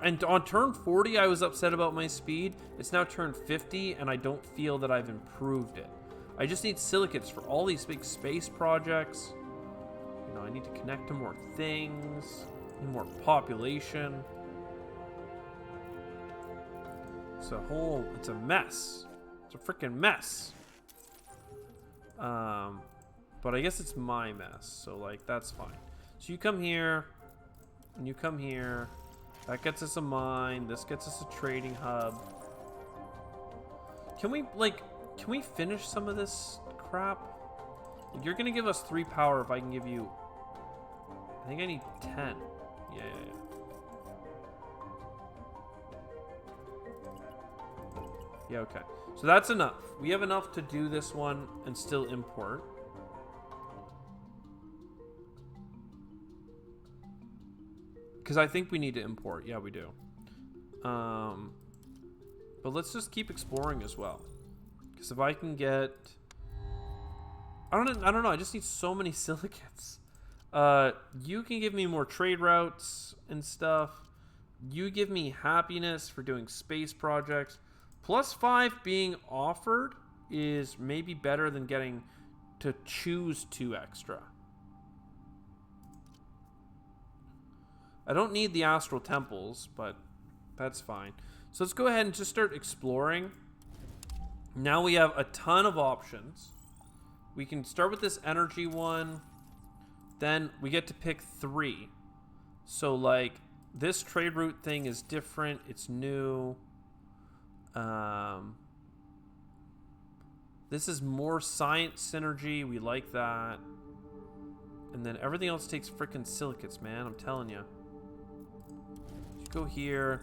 And on turn 40, I was upset about my speed. It's now turn 50, and I don't feel that I've improved it. I just need silicates for all these big space projects. You know, I need to connect to more things, more population. It's a mess. It's a freaking mess. But I guess it's my mess, so, like, that's fine. So you come here, and you come here. That gets us a mine. This gets us a trading hub. Can we finish some of this crap? You're gonna give us 3 power if I can give you... I think I need 10. Yeah. Yeah, okay. So that's enough. We have enough to do this one and still import. Because I think we need to import. Yeah, we do. But let's just keep exploring as well. Because if I can get... I don't know. I just need so many silicates. You can give me more trade routes and stuff. You give me happiness for doing space projects. +5 being offered is maybe better than getting to choose 2 extra. I don't need the astral temples, but that's fine. So let's go ahead and just start exploring. Now we have a ton of options. We can start with this energy one. Then we get to pick 3. So, like, this trade route thing is different. It's new. This is more science synergy. We like that. And then everything else takes freaking silicates, man. I'm telling you. Go here.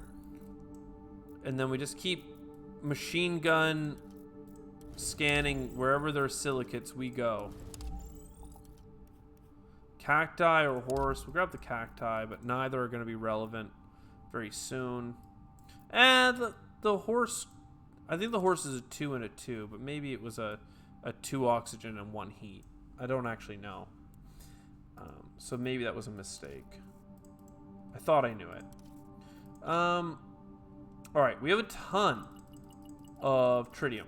And then we just keep machine gun scanning wherever there's silicates, we go. Cacti or horse. We'll grab the cacti, but neither are going to be relevant very soon. And the horse, I think the horse is a 2 and a 2, but maybe it was a 2 oxygen and 1 heat. I don't actually know. So maybe that was a mistake. I thought I knew it. Alright, we have a ton of tritium.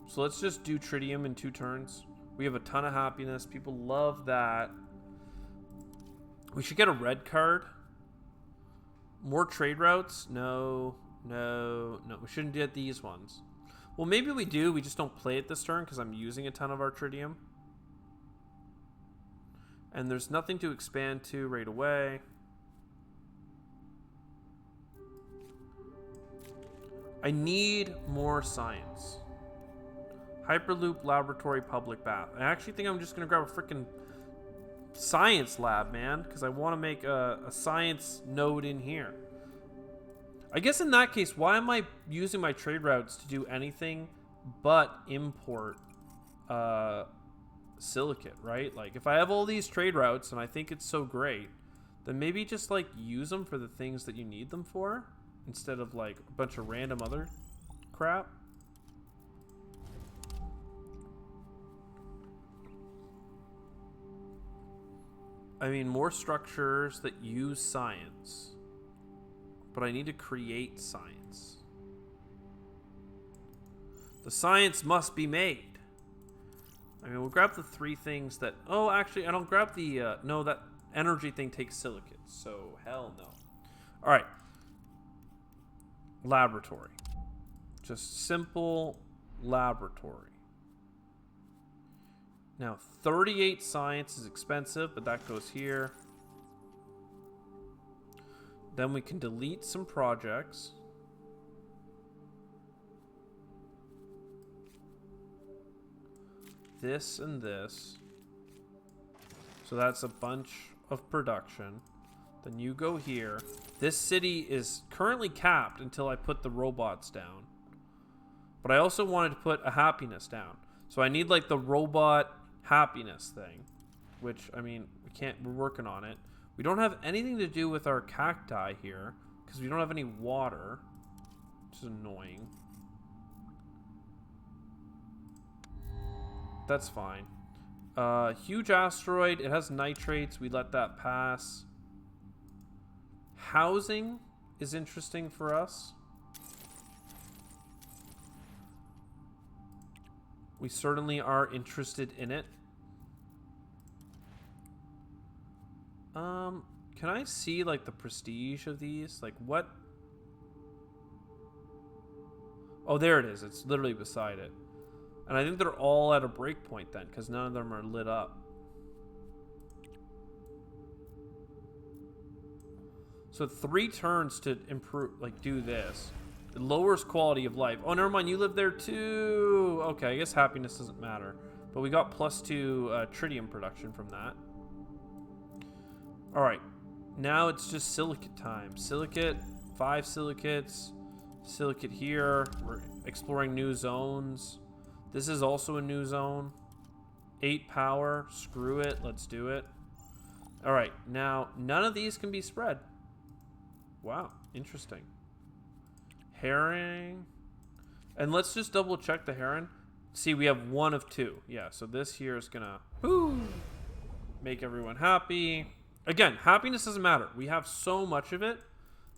So let's just do tritium in 2 turns. We have a ton of happiness. People love that. We should get a red card. More trade routes? No. We shouldn't get these ones. Well, maybe we do. We just don't play it this turn because I'm using a ton of our tritium. And there's nothing to expand to right away. I need more science. Hyperloop Laboratory Public Bath. I actually think I'm just going to grab a freaking science lab, man, because I want to make a science node in here. I guess in that case, why am I using my trade routes to do anything but import silicate, right? Like, if I have all these trade routes and I think it's so great, then maybe just, like, use them for the things that you need them for instead of, like, a bunch of random other crap. I mean, more structures that use science. But I need to create science. The science must be made. I mean, we'll grab the 3 things that... Oh, actually, I don't grab the... no, that energy thing takes silicate. So, hell no. Alright. Laboratory. Just simple laboratory. Now, 38 science is expensive, but that goes here. Then we can delete some projects. This and this. So that's a bunch of production. Then you go here. This city is currently capped until I put the robots down. But I also wanted to put a happiness down. So I need like the robot happiness thing. Which, I mean, we're working on it. We don't have anything to do with our cacti here because we don't have any water, which is annoying. That's fine. Huge asteroid. It has nitrates. We let that pass. Housing is interesting for us. We certainly are interested in it. Can I see, like, the prestige of these? Like, what? Oh, there it is. It's literally beside it. And I think they're all at a breakpoint then, because none of them are lit up. So 3 turns to improve, like, do this. It lowers quality of life. Oh, never mind. You live there too. Okay, I guess happiness doesn't matter. But we got +2 tritium production from that. Alright, now it's just silicate time. Silicate, 5 silicates. Silicate here. We're exploring new zones. This is also a new zone. 8 power. Screw it. Let's do it. Alright, now none of these can be spread. Wow, interesting. Herring. And let's just double check the heron. See, we have 1 of 2. Yeah, so this here is gonna make everyone happy. Again, happiness doesn't matter. We have so much of it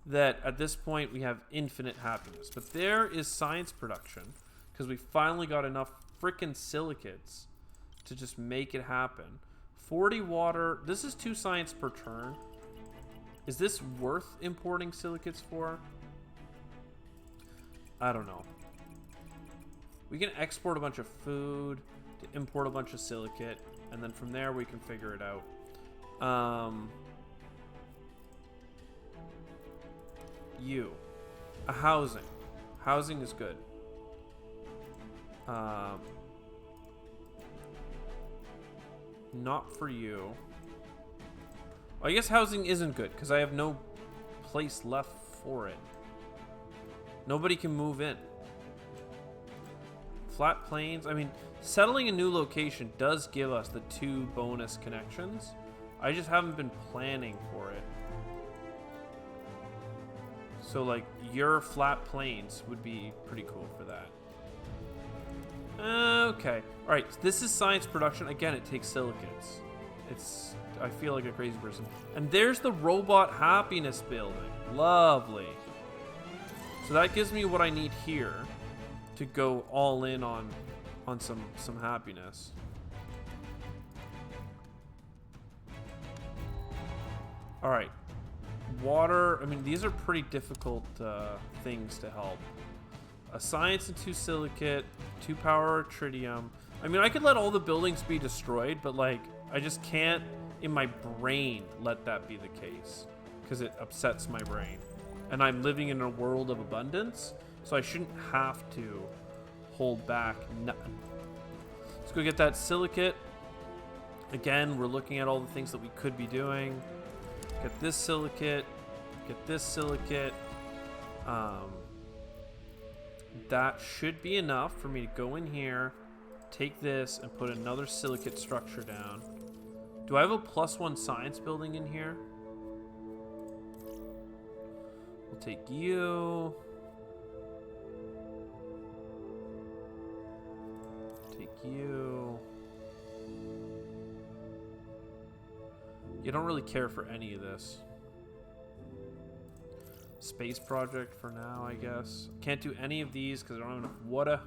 that at this point we have infinite happiness. But there is science production because we finally got enough freaking silicates to just make it happen. 40 water. This is 2 science per turn. Is this worth importing silicates for? I don't know. We can export a bunch of food to import a bunch of silicate, and then from there we can figure it out. A housing. Housing is good. Not for you. I guess housing isn't good because I have no place left for it. Nobody can move in. Flat plains. I mean, settling a new location does give us the 2 bonus connections. I just haven't been planning for it. So, like, your flat plains would be pretty cool for that. Okay. Alright, this is science production. Again, it takes silicates. I feel like a crazy person. And there's the robot happiness building. Lovely. So that gives me what I need here to go all in on some happiness. Alright. Water, I mean, these are pretty difficult things to help. A science and 2 silicate, 2 power tritium. I mean, I could let all the buildings be destroyed, but like, I just can't in my brain let that be the case because it upsets my brain. And I'm living in a world of abundance, so I shouldn't have to hold back nothing. Let's go get that silicate. Again, we're looking at all the things that we could be doing. Get this silicate. Get this silicate. That should be enough for me to go in here, take this, and put another silicate structure down. Do I have a +1 science building in here? We'll take you. Take you. You don't really care for any of this. Space project for now, I guess. Can't do any of these because I don't have enough water.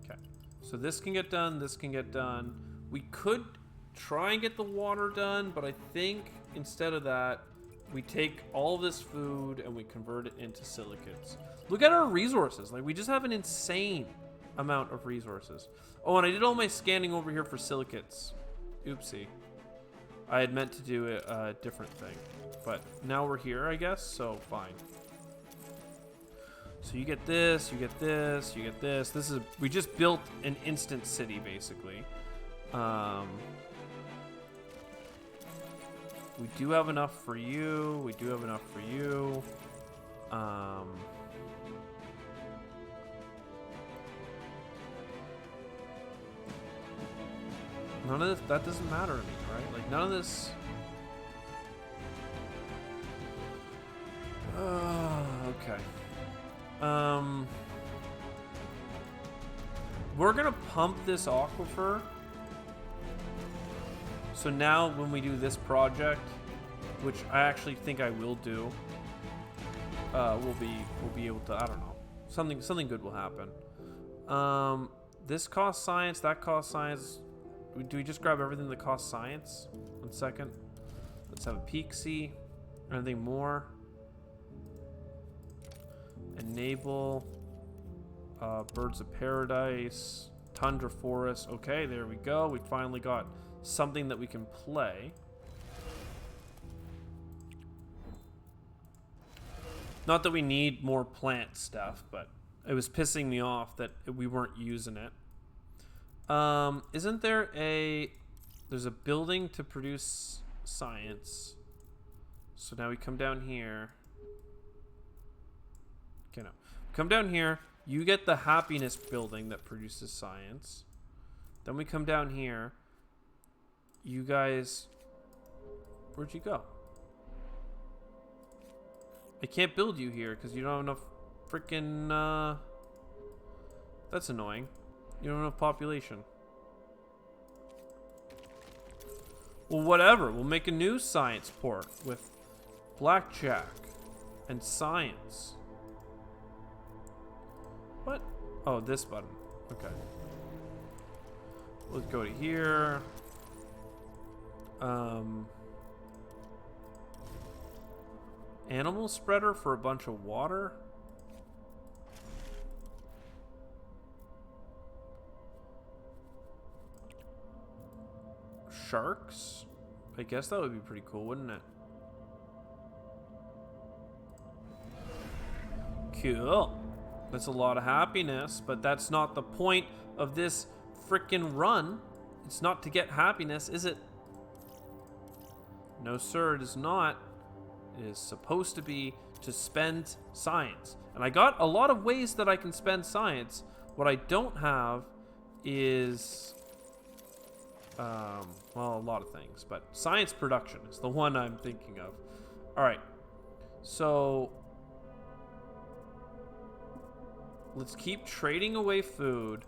Okay. So this can get done. This can get done. We could try and get the water done, but I think instead of that, we take all this food and we convert it into silicates. Look at our resources. Like, we just have an insane amount of resources. Oh, and I did all my scanning over here for silicates. Oopsie. I had meant to do a different thing. But now we're here, I guess, so fine. So you get this, you get this, you get this. This is, we just built an instant city, basically. We do have enough for you. We do have enough for you. None of this, that doesn't matter to me, right? Like, none of this. Okay. We're gonna pump this aquifer. So now when we do this project, which I actually think I will do, we'll be able to, I don't know, something good will happen. This costs science, that costs science. Do we just grab everything that costs science? 1 second. Let's have a peek, see. Anything more? Enable. Birds of Paradise. Tundra Forest. Okay, there we go. We finally got something that we can play. Not that we need more plant stuff, but it was pissing me off that we weren't using it. Isn't there there's a building to produce science. So now we come down here. Okay, no. Come down here. You get the happiness building that produces science. Then we come down here. You guys, where'd you go? I can't build you here because you don't have enough freaking, that's annoying. You don't have enough population. Well, whatever. We'll make a new science port with blackjack and science. What? Oh, this button. Okay. Let's go to here. Animal spreader for a bunch of water. Sharks? I guess that would be pretty cool, wouldn't it? Cool. That's a lot of happiness, but that's not the point of this frickin' run. It's not to get happiness, is it? No, sir, it is not. It is supposed to be to spend science. And I got a lot of ways that I can spend science. What I don't have is, well, a lot of things, but science production is the one I'm thinking of. All right, so let's keep trading away food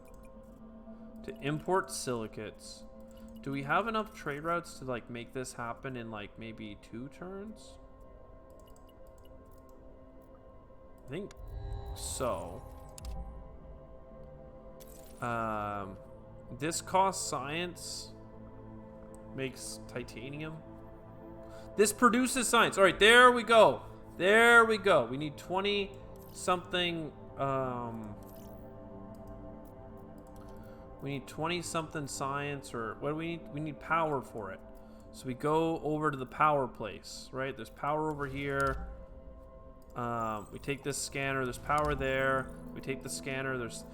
to import silicates. Do we have enough trade routes to like make this happen in like maybe 2 turns? I think so. This costs science, makes titanium. This produces science. All right, there we go. There we go. We need 20 something. We need 20 something science, or what do we need? We need power for it. So we go over to the power place, right? There's power over here. We take this scanner. There's power there. We take the scanner. There's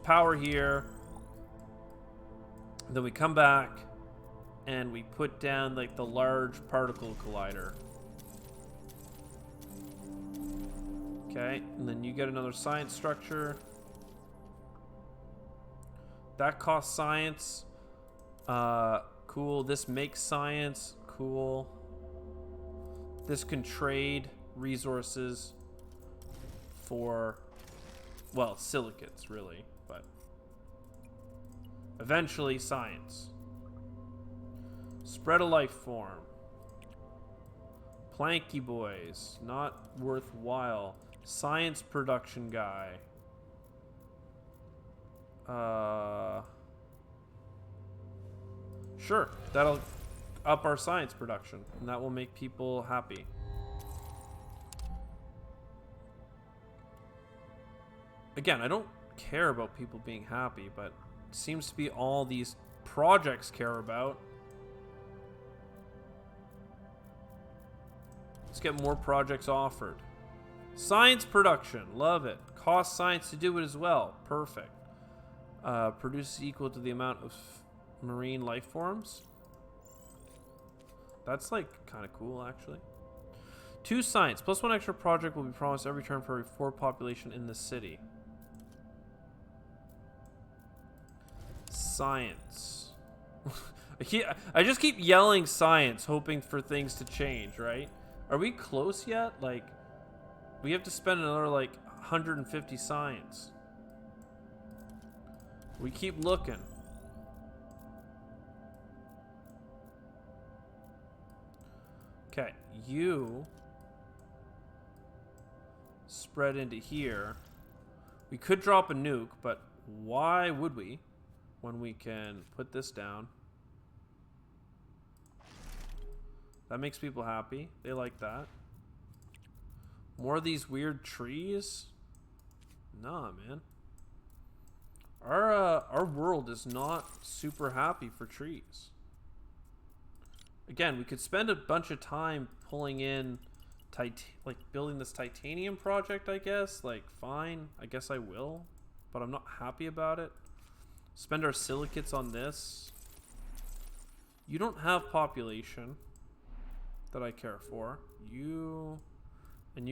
power here. Then we come back and we put down like the large particle collider. Okay, and then you get another science structure. That costs science. Cool. This makes science. Cool. This can trade resources for, well, silicates, really, but eventually science. Spread a life form. Planky boys. Not worthwhile. Science production guy. Sure, that'll up our science production, and that will make people happy. Again, I don't care about people being happy, but it seems to be all these projects care about. Let's get more projects offered. Science production, love it. Cost science to do it as well, perfect. Produces equal to the amount of marine life forms. That's like kind of cool, actually. 2 science plus 1 extra project will be promised every turn for every 4 population in the city. Science. I just keep yelling science, hoping for things to change, right? Are we close yet? Like, we have to spend another like 150 science. We keep looking. Okay, you spread into here. We could drop a nuke, but why would we when we can put this down? That makes people happy. They like that. More of these weird trees? Nah, man. Our world is not super happy for trees. Again, we could spend a bunch of time pulling in, like building this titanium project, I guess. Like, fine, I guess I will, but I'm not happy about it. Spend our silicates on this. You don't have population that I care for. You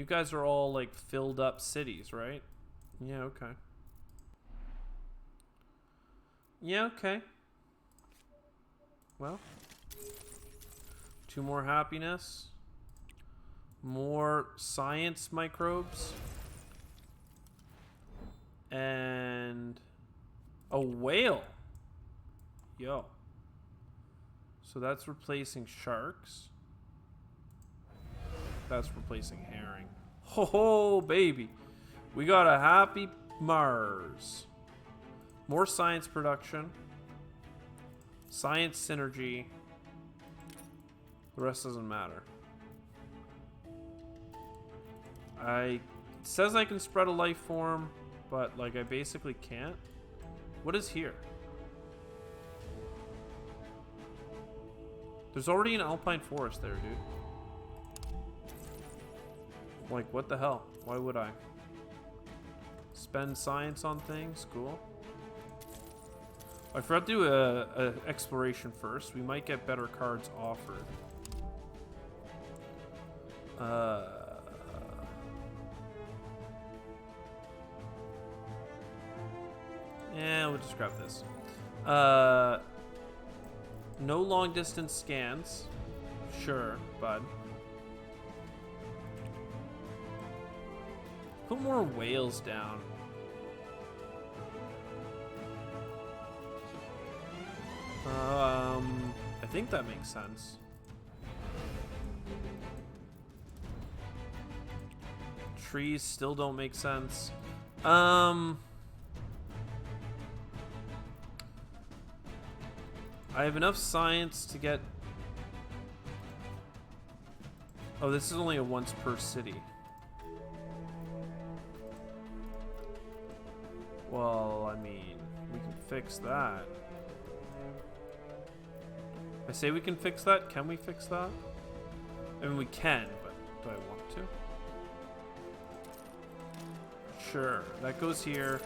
guys are all like filled up cities, right? Yeah, okay. Yeah, okay. Well, 2 more happiness. More science microbes. And a whale. Yo. So that's replacing sharks. That's replacing herring. Ho, baby. We got a happy Mars. More science production. Science synergy. The rest doesn't matter. It says I can spread a life form, but like I basically can't. What is here? There's already an alpine forest there, dude. Like, what the hell? Why would I? Spend science on things? Cool. I forgot to do a exploration first. We might get better cards offered. We'll just grab this. No long distance scans. Sure, bud. Put more whales down. I think that makes sense. Trees still don't make sense. I have enough science to get... Oh, this is only a once per city. Well, I mean, we can fix that. I say we can fix that. Can we fix that? I mean, we can, but do I want to? Sure, that goes here.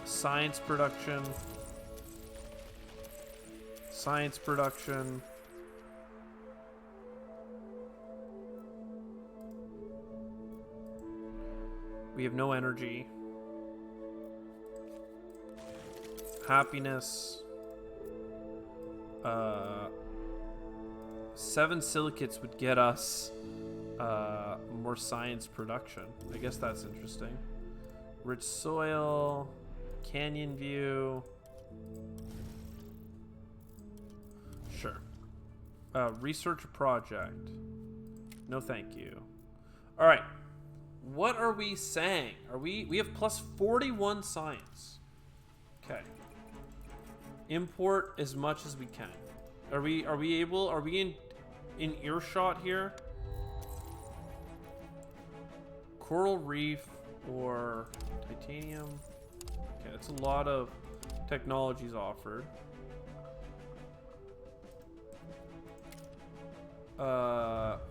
Science production. Science production. We have no energy. Happiness. 7 silicates would get us more science production. I guess that's interesting. Rich soil. Canyon view. Sure. Research project. No thank you. Alright. What are we saying? We have plus 41 science. Okay. Import as much as we can. Are we in earshot here? Coral reef or titanium. Okay, that's a lot of technologies offered.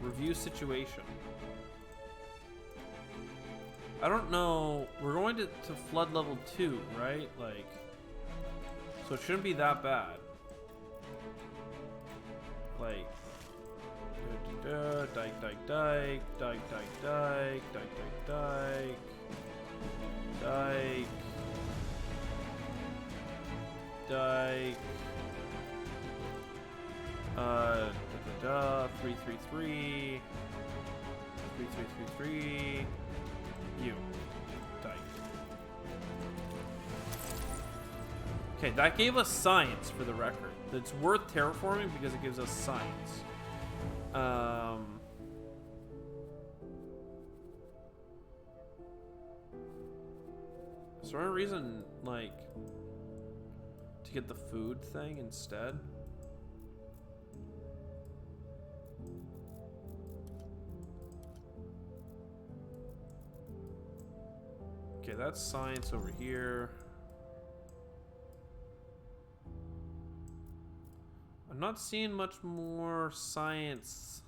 Review situation. I don't know. We're going to flood level 2, right? Like, so it shouldn't be that bad. Like, dike, dike, dike, dike, dike, dike, dike, dike, dike, dike, dike, 333, 3333. You. Dike. Okay, that gave us science for the record. It's worth terraforming because it gives us science. Is there any reason, like, to get the food thing instead? Okay, that's science over here. I'm not seeing much more science.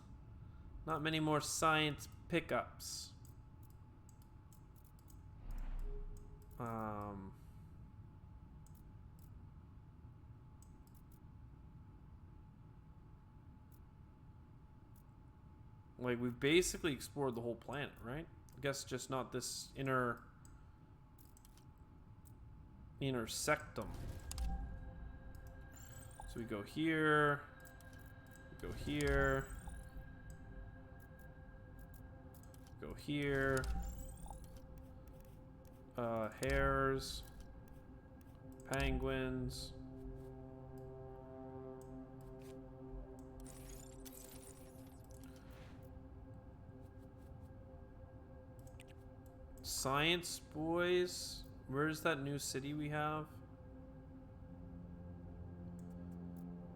Not many more science pickups. Like, we've basically explored the whole planet, right? I guess just not this inner sectum. So we go here, we go here, go here, hares, penguins, science boys. Where's that new city we have?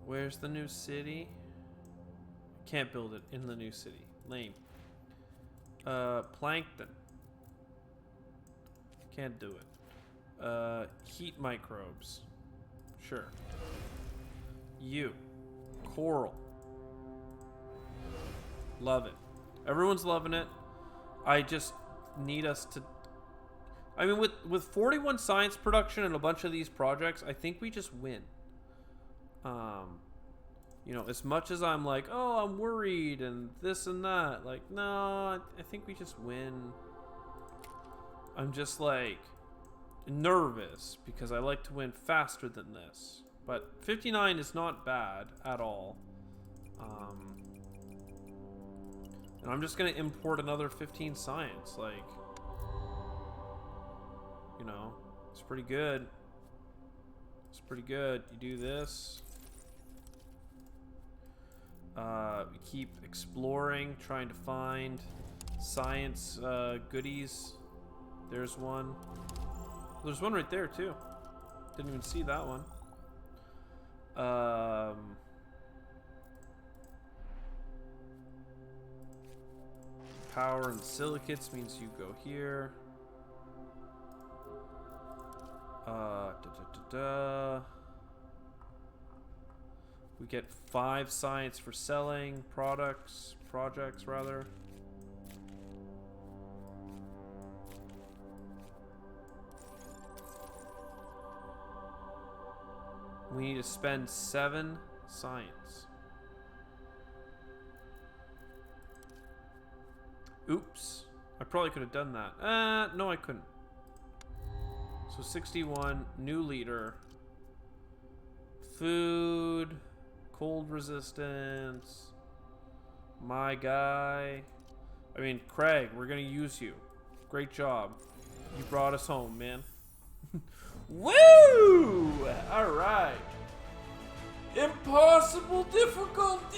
Where's the new city? Can't build it in the new city. Lame. Plankton. Can't do it. Heat microbes. Sure. You. Coral. Love it. Everyone's loving it. I just need us to... I mean, with 41 science production and a bunch of these projects, I think we just win. You know, as much as I'm like, oh, I'm worried and this and that, like, no, I think we just win. I'm just like, nervous because I like to win faster than this. But 59 is not bad at all. And I'm just going to import another 15 science. Like, you know, it's pretty good. It's pretty good. You do this. We keep exploring, trying to find science goodies. There's one. There's one right there too. Didn't even see that one. Power and silicates means you go here. We get 5 science for selling projects rather. We need to spend 7 science. Oops. I probably could have done that. No, I couldn't. So 61, new leader. Food, cold resistance. My guy. I mean, Craig, we're going to use you. Great job. You brought us home, man. Woo! All right. Impossible difficulty.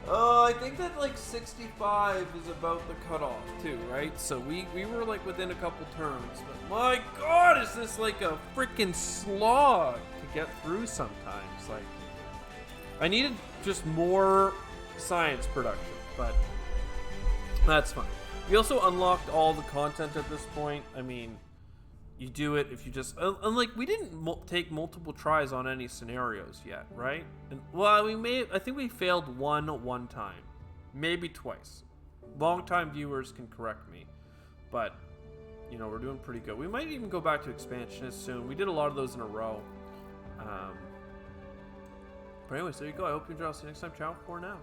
I think that like 65 is about the cutoff too, right? So we were like within a couple turns, but my God, is this like a freaking slog to get through sometimes? Like, I needed just more science production, but that's fine. We also unlocked all the content at this point. I mean, you do it if you just... And like, we didn't take multiple tries on any scenarios yet, right? And, well, I think we failed one time. Maybe twice. Long-time viewers can correct me. But, you know, we're doing pretty good. We might even go back to expansionists soon. We did a lot of those in a row. But anyways, there you go. I hope you enjoy. I'll see you next time. Ciao for now.